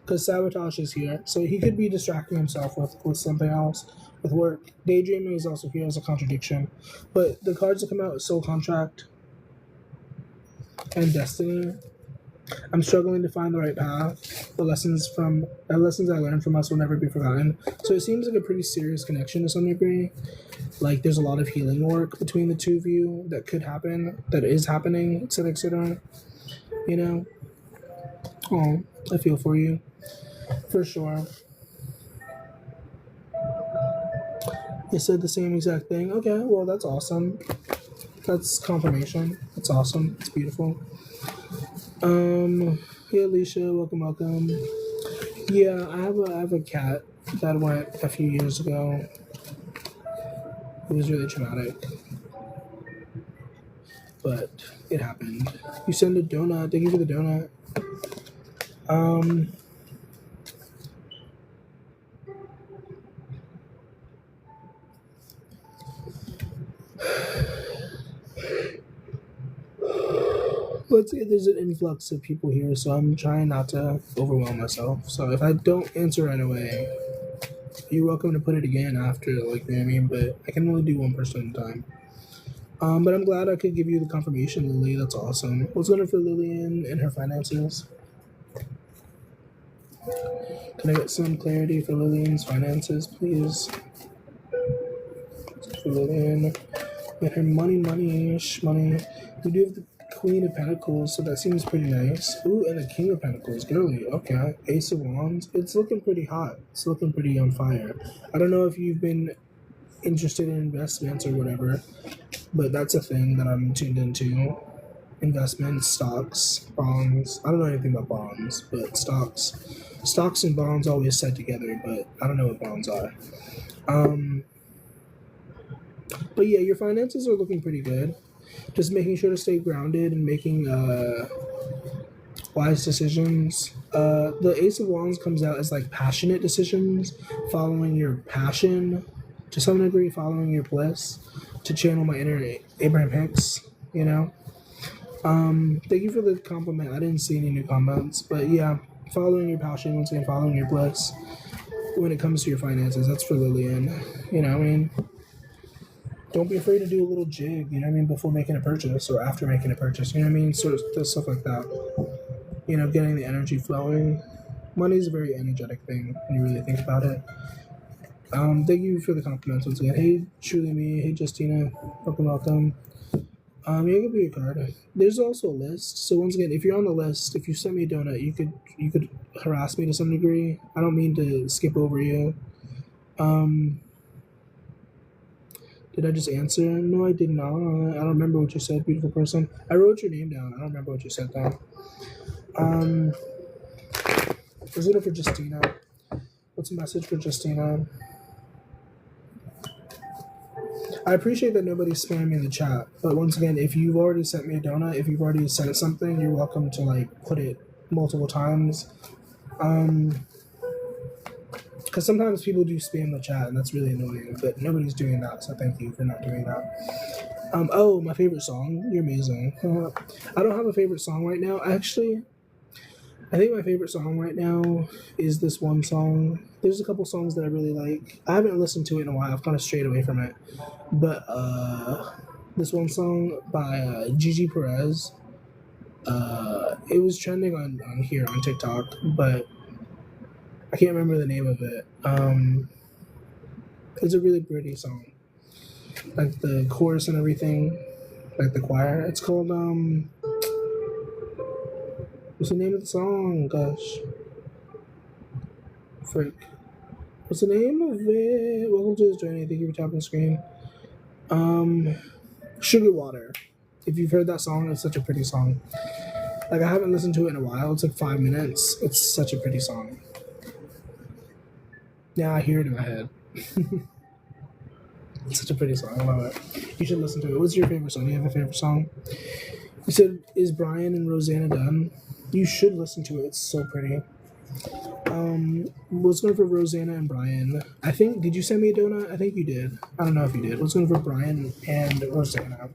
Because sabotage is here, so he could be distracting himself with something else, with work. Daydreaming is also here as a contradiction, but the cards that come out is Soul Contract and Destiny. I'm struggling to find the right path. The lessons I learned from us will never be forgotten. So it seems like a pretty serious connection to some degree. Like there's a lot of healing work between the two of you that could happen, that is happening, etc., etc. You know. Oh, I feel for you. For sure. They said the same exact thing. Okay, well, that's awesome. That's confirmation. That's awesome. It's beautiful. Hey, Alicia, welcome. Yeah, I have a cat that went a few years ago. It was really traumatic, but it happened. You send a donut. Thank you for the donut. Let's say there's an influx of people here, so I'm trying not to overwhelm myself. So if I don't answer right away, you're welcome to put it again after, like, you know what I mean? But I can only do one person at a time. But I'm glad I could give you the confirmation, Lily. That's awesome. What's going on for Lillian and her finances? Can I get some clarity for Lillian's finances, please? For Lillian. And her money. We do have the Queen of Pentacles, so that seems pretty nice. Ooh, and the King of Pentacles. Girly, okay. Ace of Wands. It's looking pretty hot. It's looking pretty on fire. I don't know if you've been interested in investments or whatever, but that's a thing that I'm tuned into. Investments, stocks, bonds. I don't know anything about bonds, but stocks and bonds always set together, but I don't know what bonds are. But yeah, your finances are looking pretty good. Just making sure to stay grounded and making wise decisions. The Ace of Wands comes out as like passionate decisions, following your passion to some degree, following your bliss, to channel my inner Abraham Hicks, you know. Thank you for the compliment. I didn't see any new comments, but yeah, following your passion, once again, following your bliss when it comes to your finances. That's for Lillian. You know what I mean? Don't be afraid to do a little jig, you know what I mean, before making a purchase or after making a purchase, you know what I mean? Sort of stuff like that. You know, getting the energy flowing. Money is a very energetic thing when you really think about it. Thank you for the compliments once again. Hey, Truly Me. Hey, Justina. Welcome. Yeah, it could be a card. There's also a list. So once again, if you're on the list, if you send me a donut, you could harass me to some degree. I don't mean to skip over you. Did I just answer? No, I did not. I don't remember what you said, beautiful person. I wrote your name down. I don't remember what you said though. Is it for Justina? What's a message for Justina? I appreciate that nobody's spamming me in the chat, but once again, if you've already sent me a donut, if you've already sent something, you're welcome to like put it multiple times. Because sometimes people do spam the chat, and that's really annoying, but nobody's doing that, so thank you for not doing that. Oh, my favorite song. You're amazing. I don't have a favorite song right now. Actually, I think my favorite song right now is this one song. There's a couple songs that I really like. I haven't listened to it in a while. I've kind of strayed away from it. But this one song by Gigi Perez, it was trending on here on TikTok, but I can't remember the name of it. It's a really pretty song. Like the chorus and everything, like the choir. It's called, what's the name of the song? Gosh. Frick. What's the name of it? Welcome to the journey. Thank you for tapping the screen. Sugar Water. If you've heard that song, it's such a pretty song. Like, I haven't listened to it in a while. It's like 5 minutes. It's such a pretty song. Yeah, I hear it in my head. It's such a pretty song. I love it. You should listen to it. What's your favorite song? Do you have a favorite song? You said, is Brian and Rosanna done? You should listen to it. It's so pretty. What's going for Rosanna and Brian? I think, did you send me a donut? I think you did. I don't know if you did. What's going for Brian and Rosanna?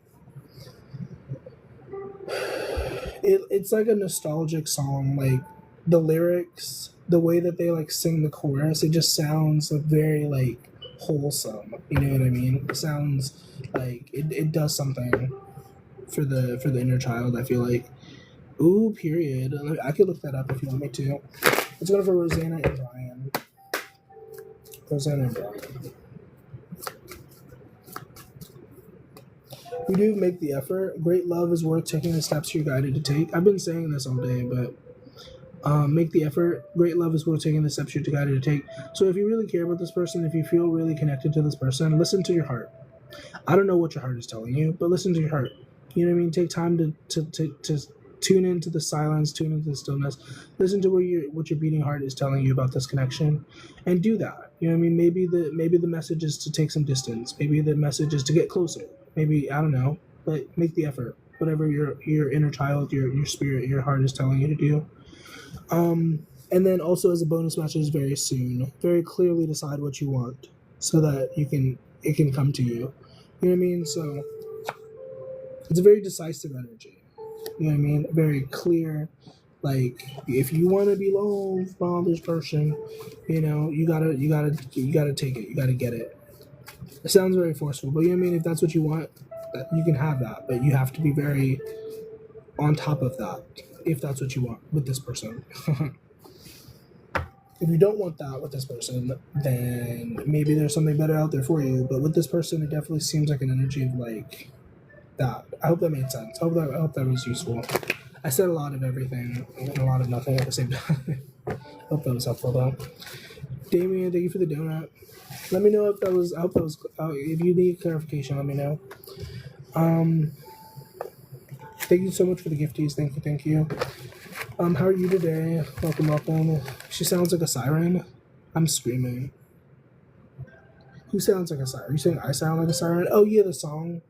It's like a nostalgic song. Like, the lyrics, the way that they like sing the chorus, it just sounds like very like wholesome. You know what I mean? It sounds like it does something for the inner child, I feel like. Ooh, period. I could look that up if you want me to. It's going for Rosanna and Brian. Rosanna and Brian. We do make the effort. Great love is worth taking the steps you're guided to take. I've been saying this all day, but make the effort. Great love is worth taking the steps you're guided to take. So if you really care about this person, if you feel really connected to this person, listen to your heart. I don't know what your heart is telling you, but listen to your heart. You know what I mean? Take time to tune into the silence, tune into the stillness. Listen to what your beating heart is telling you about this connection, and do that. You know what I mean? Maybe the message is to take some distance. Maybe the message is to get closer. Maybe, I don't know, but make the effort. Whatever your inner child, your spirit, your heart is telling you to do. And then also as a bonus message, very soon, very clearly decide what you want so that it can come to you. You know what I mean? So it's a very decisive energy. You know what I mean? Very clear. Like, if you want to be alone from this person, you know, you gotta take it. You gotta get it. It sounds very forceful, but you know what I mean? If that's what you want, you can have that, but you have to be very on top of that if that's what you want with this person. If you don't want that with this person, then maybe there's something better out there for you. But with this person, it definitely seems like an energy of like that. I hope that made sense. I hope that was useful. I said a lot of everything and a lot of nothing at the same time. I hope that was helpful though. Damien, thank you for the donut. Let me know if that was. I hope that was. If you need clarification, let me know. Thank you so much for the gifties. Thank you. How are you today? Welcome. She sounds like a siren. I'm screaming. Who sounds like a siren? Are you saying I sound like a siren? Oh yeah, the song.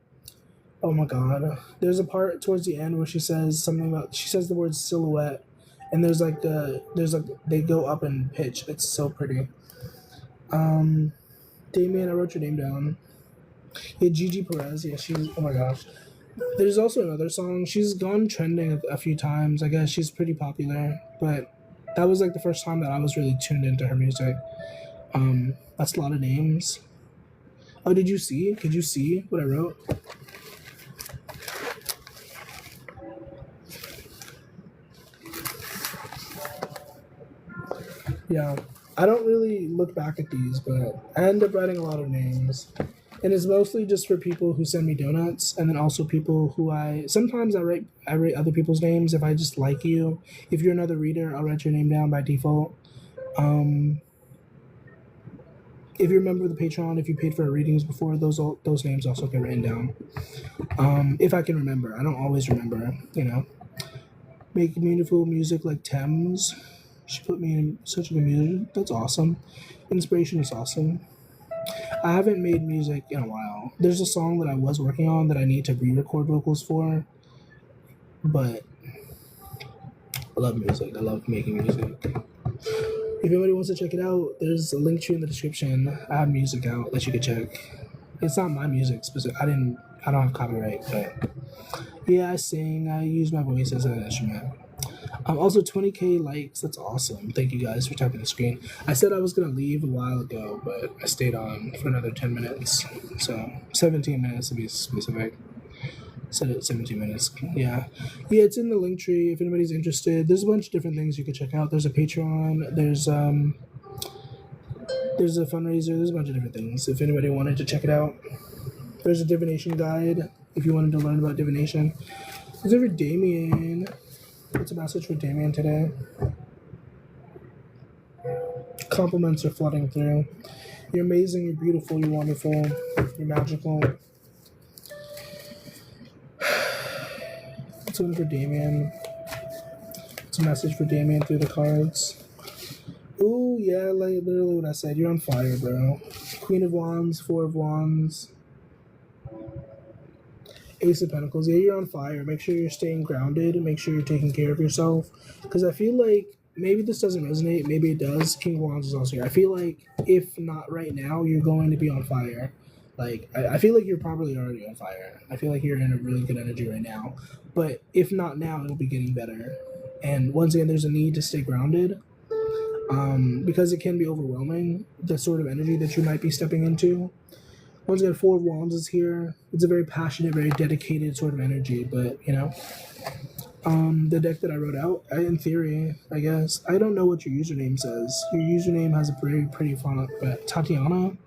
Oh my god. There's a part towards the end where she says something about. She says the word silhouette, and there's like they go up in pitch. It's so pretty. Damien, I wrote your name down. Yeah, Gigi Perez. Yeah, she's. Oh my gosh. There's also another song. She's gone trending a few times. I guess she's pretty popular, but that was like the first time that I was really tuned into her music. That's a lot of names. Oh, did you see? Could you see what I wrote? Yeah, I don't really look back at these, but I end up writing a lot of names. And it's mostly just for people who send me donuts, and then also people who sometimes I write other people's names if I just like you. If you're another reader, I'll write your name down by default. If you're a member of the Patreon, if you paid for our readings before, those names also get written down. If I can remember, I don't always remember. Make beautiful music like Thames. She put me in such a good music. That's awesome. Inspiration is awesome. I haven't made music in a while. There's a song that I was working on that I need to re-record vocals for, but I love music. I love making music. If anybody wants to check it out, there's a link tree in the description. I have music out that you can check. It's not my music specific. I don't have copyright, but yeah, I sing. I use my voice as an instrument. Also 20k likes. That's awesome. Thank you guys for tapping the screen. I said I was gonna leave a while ago, but I stayed on for another 10 minutes. So 17 minutes to be specific. Said it 17 minutes. Yeah, it's in the link tree if anybody's interested. There's a bunch of different things you can check out. There's a Patreon. There's a fundraiser. There's a bunch of different things if anybody wanted to check it out. There's a divination guide if you wanted to learn about divination. Is there for Damien? What's a message for Damien today? Compliments are flooding through. You're amazing, you're beautiful, you're wonderful, you're magical. What's one for Damien? What's a message for Damien through the cards? Ooh, yeah, like literally what I said. You're on fire, bro. Queen of Wands, Four of Wands. Ace of Pentacles. Yeah, you're on fire. Make sure you're staying grounded. Make sure you're taking care of yourself. Because I feel like maybe this doesn't resonate. Maybe it does. King of Wands is also here. I feel like if not right now, you're going to be on fire. Like, I feel like you're probably already on fire. I feel like you're in a really good energy right now. But if not now, it'll be getting better. And once again, there's a need to stay grounded. Because it can be overwhelming, the sort of energy that you might be stepping into. Once again, Four of Wands is here. It's a very passionate, very dedicated sort of energy, but, the deck that I wrote out, in theory, I guess, I don't know what your username says. Your username has a very pretty font, but Tatiana,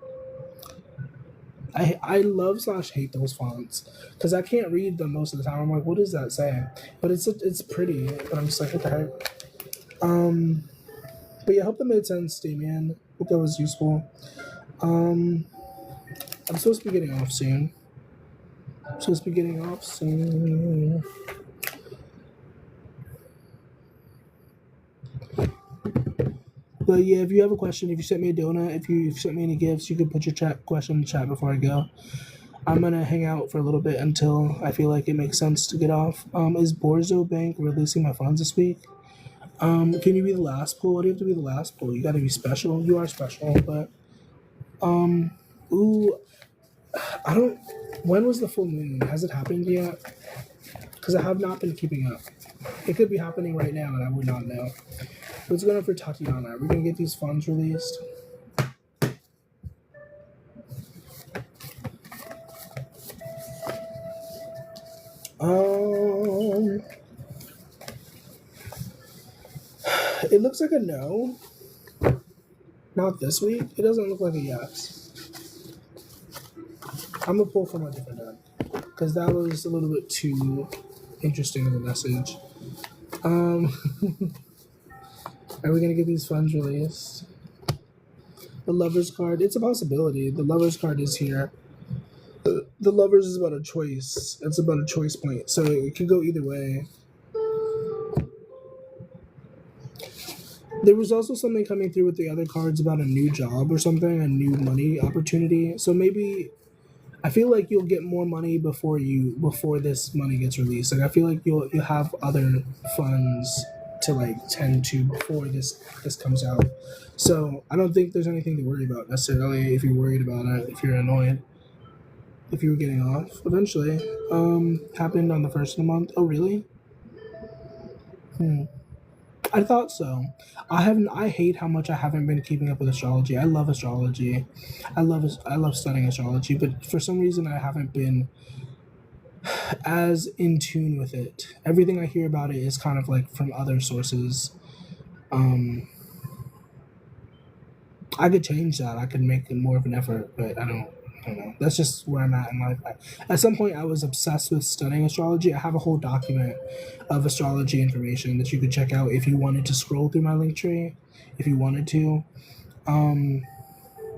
I love / hate those fonts, because I can't read them most of the time. I'm like, what does that say? But it's pretty, but I'm just like, what the heck? But yeah, I hope that made sense, Damien. Hope that was useful. I'm supposed to be getting off soon. But yeah, if you have a question, if you sent me a donut, if you sent me any gifts, you could put your question in the chat before I go. I'm gonna hang out for a little bit until I feel like it makes sense to get off. Is Borzo Bank releasing my funds this week? Can you be the last pull? Why do you have to be the last pull? You gotta be special. You are special, but ooh, I don't. When was the full moon? Has it happened yet? Because I have not been keeping up. It could be happening right now, and I would not know. What's going on for Tatiana? Are we gonna get these funds released? It looks like a no. Not this week. It doesn't look like a yes. I'm gonna pull from a different deck because that was a little bit too interesting of a message. Are we gonna get these funds released? The Lovers card. It's a possibility. The Lovers card is here. The Lovers is about a choice. It's about a choice point, so it could go either way. There was also something coming through with the other cards about a new job or something, a new money opportunity. So maybe I feel like you'll get more money before this money gets released. Like I feel like you'll have other funds to like tend to before this comes out. So I don't think there's anything to worry about necessarily if you're worried about it, if you're annoyed. If you were getting off eventually. Happened on the first of the month. Oh really? I thought so. I hate how much I haven't been keeping up with astrology. I love astrology. I love studying astrology, but for some reason I haven't been as in tune with it. Everything I hear about it is kind of like from other sources. I could change that. I could make more of an effort, but I don't know. That's just where I'm at in life. At some point, I was obsessed with studying astrology. I have a whole document of astrology information that you could check out if you wanted to scroll through my link tree. If you wanted to, I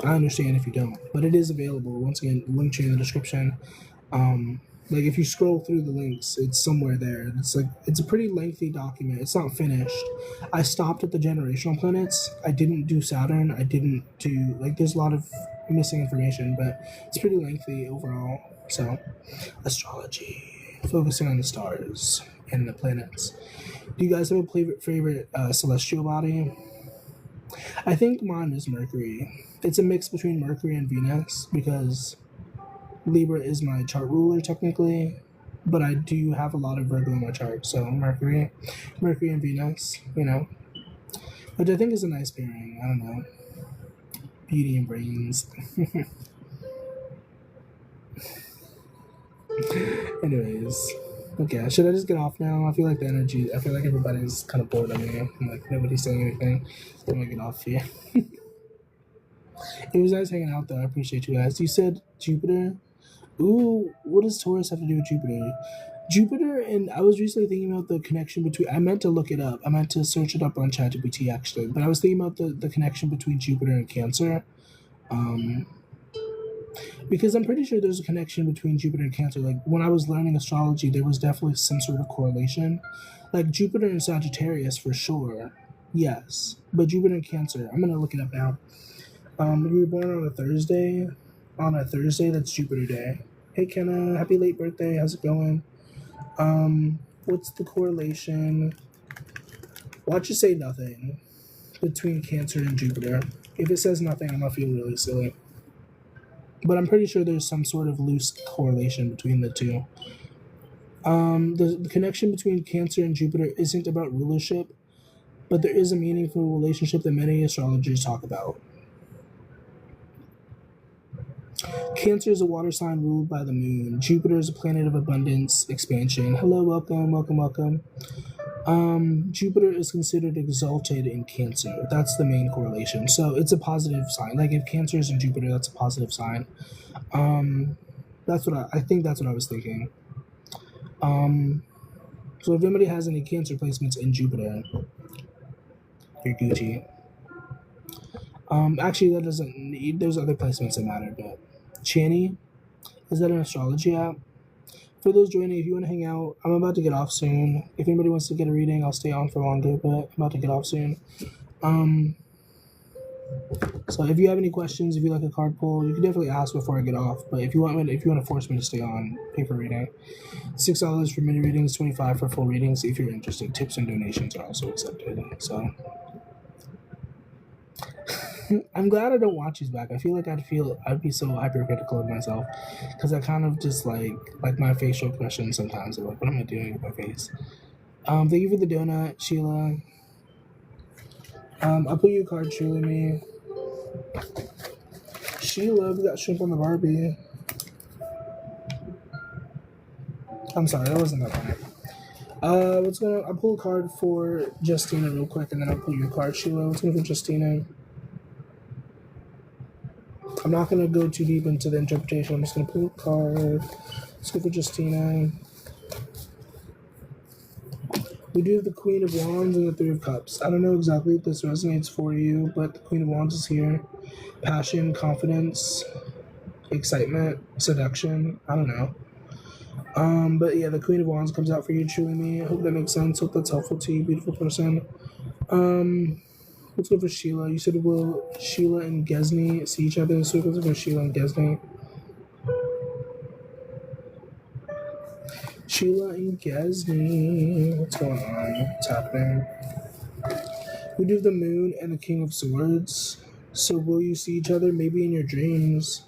understand if you don't, but it is available. Once again, link tree in the description. Like if you scroll through the links, it's somewhere there. It's a pretty lengthy document. It's not finished. I stopped at the generational planets. I didn't do Saturn. I didn't do there's a lot of missing information, but it's pretty lengthy overall. So, astrology, focusing on the stars and the planets. Do you guys have a favorite celestial body? I think mine is Mercury. It's a mix between Mercury and Venus because Libra is my chart ruler technically, but I do have a lot of Virgo in my chart. So Mercury and Venus, which I think is a nice pairing. I don't know. Beauty and brains. Anyways, okay. Should I just get off now? I feel like everybody's kind of bored of me. And, like nobody's saying anything. I'm gonna get off here. It was nice hanging out though. I appreciate you guys. You said Jupiter. Ooh, what does Taurus have to do with Jupiter? Jupiter, and I was recently thinking about the connection between. I meant to look it up. I meant to search it up on ChatGPT actually, but I was thinking about the connection between Jupiter and Cancer. Because I'm pretty sure there's a connection between Jupiter and Cancer. Like when I was learning astrology, there was definitely some sort of correlation. Like Jupiter and Sagittarius for sure, yes, but Jupiter and Cancer. I'm gonna look it up now. You were born on a Thursday. On a Thursday, that's Jupiter Day. Hey Kenna, happy late birthday. How's it going? What's the correlation? Watch it say nothing between Cancer and Jupiter. If it says nothing, I'm gonna feel really silly. But I'm pretty sure there's some sort of loose correlation between the two. The connection between Cancer and Jupiter isn't about rulership, but there is a meaningful relationship that many astrologers talk about. Cancer is a water sign ruled by the moon. Jupiter is a planet of abundance, expansion. Hello, welcome. Jupiter is considered exalted in Cancer. That's the main correlation. So it's a positive sign. Like if Cancer is in Jupiter, that's a positive sign. That's what I think that's what I was thinking. So if anybody has any Cancer placements in Jupiter, you're Gucci. Actually that doesn't need, there's other placements that matter, but Chani, is that an astrology app? For those joining, if you want to hang out, I'm about to get off soon. If anybody wants to get a reading, I'll stay on for longer, but I'm about to get off soon. So if you have any questions, if you like a card pull, you can definitely ask before I get off. But if you want to force me to stay on, pay for reading. $6 for mini readings, $25 for full readings. If you're interested, tips and donations are also accepted. So I'm glad I don't watch these back. I feel like I'd be so hypercritical of myself because I kind of just like my facial expressions sometimes. I'm like, what am I doing with my face? Thank you for the donut, Sheila. I'll put you a card, Sheila. Me. Sheila, we got shrimp on the Barbie. I'm sorry, that wasn't that funny. I'll pull a card for Justina real quick, and then I'll pull your card, Sheila. What's going for Justina? I'm not gonna go too deep into the interpretation. I'm just gonna pull a card. Let's go for Justina. We do have the Queen of Wands and the Three of Cups. I don't know exactly if this resonates for you, but the Queen of Wands is here. Passion, confidence, excitement, seduction. I don't know. But yeah, the Queen of Wands comes out for you, truly me. I hope that makes sense. Hope that's helpful to you, beautiful person. Let's go for Sheila. You said, will Sheila and Gesney see each other this week? Let's go for Sheila and Gesney. Sheila and Gesney. What's going on? What's happening? We do have the Moon and the King of Swords. So will you see each other? Maybe in your dreams.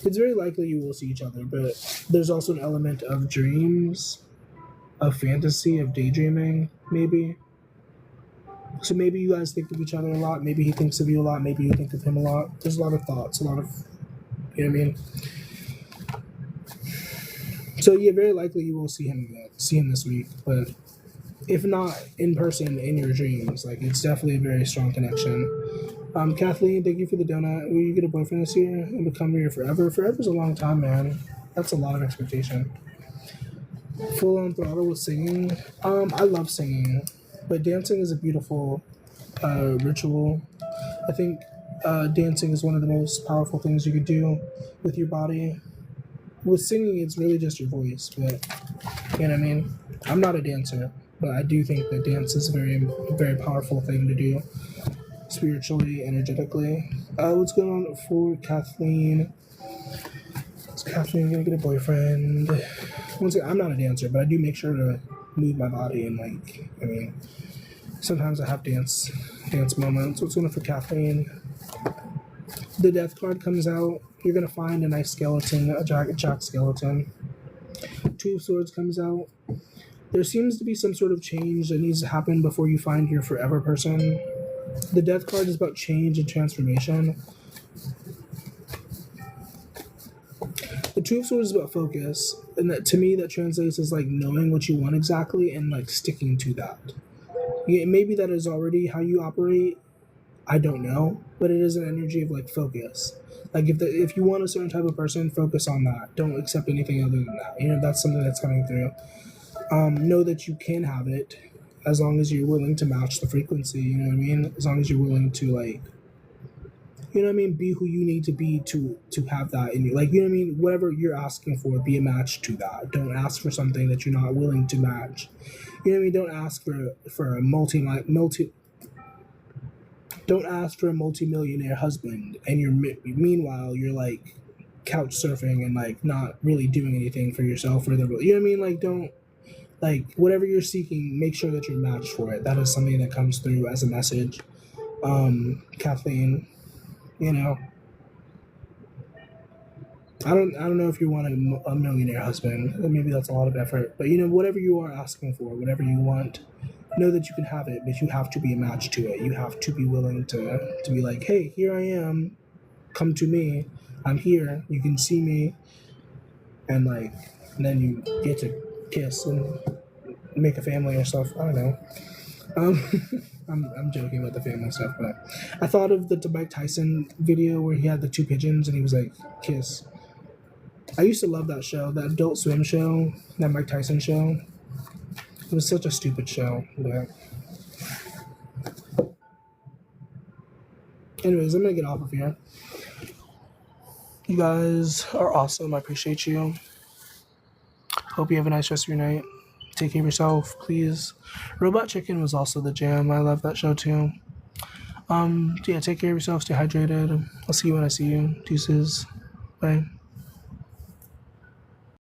It's very likely you will see each other, but there's also an element of dreams, of fantasy, of daydreaming, maybe. So maybe you guys think of each other a lot. Maybe he thinks of you a lot. Maybe you think of him a lot. There's a lot of thoughts, a lot of, you know what I mean? So yeah, very likely you will see him this week, but if not in person, in your dreams, like it's definitely a very strong connection. Kathleen, thank you for the donut. Will you get a boyfriend this year and become your forever? Forever's a long time, man. That's a lot of expectation. Full on throttle with singing. I love singing, but dancing is a beautiful ritual. I think dancing is one of the most powerful things you could do with your body. With singing, it's really just your voice, but you know what I mean? I'm not a dancer, but I do think that dance is a very powerful thing to do spiritually, energetically. What's going on for Kathleen? Is Kathleen gonna get a boyfriend? Once again, I'm not a dancer, but I do make sure to move my body and sometimes I have dance moments. What's going on for Kathleen? The Death card comes out. You're going to find a nice skeleton, a jack skeleton. Two of Swords comes out. There seems to be some sort of change that needs to happen before you find your forever person. The Death card is about change and transformation. The Two of Swords is about focus. And that, to me, that translates as knowing what you want exactly and sticking to that. Yeah, maybe that is already how you operate. I don't know, but it is an energy of focus. If you want a certain type of person, focus on that. Don't accept anything other than that. That's something that's coming through. Know that you can have it as long as you're willing to match the frequency. You know what I mean? As long as you're willing to you know what I mean, be who you need to be to have that in you. You know what I mean? Whatever you're asking for, be a match to that. Don't ask for something that you're not willing to match. You know what I mean? Don't ask for a Don't ask for a multi-millionaire husband, and meanwhile you're couch surfing and not really doing anything for yourself or the. You know what I mean? Don't whatever you're seeking, make sure that you're matched for it. That is something that comes through as a message. Kathleen, I don't know if you want a millionaire husband. Maybe that's a lot of effort, but whatever you are asking for, whatever you want. Know that you can have it, but you have to be a match to it. You have to be willing to be hey, here I am. Come to me. I'm here. You can see me. And then you get to kiss and make a family or stuff. I don't know. I'm joking about the family stuff, but I thought of the Mike Tyson video where he had the two pigeons and he was kiss. I used to love that show, that Adult Swim show, that Mike Tyson show. It was such a stupid show, but anyways, I'm gonna get off of here. You guys are awesome. I appreciate you. Hope you have a nice rest of your night. Take care of yourself, please. Robot Chicken was also the jam. I love that show too. Yeah, take care of yourself. Stay hydrated. I'll see you when I see you. Deuces. Bye.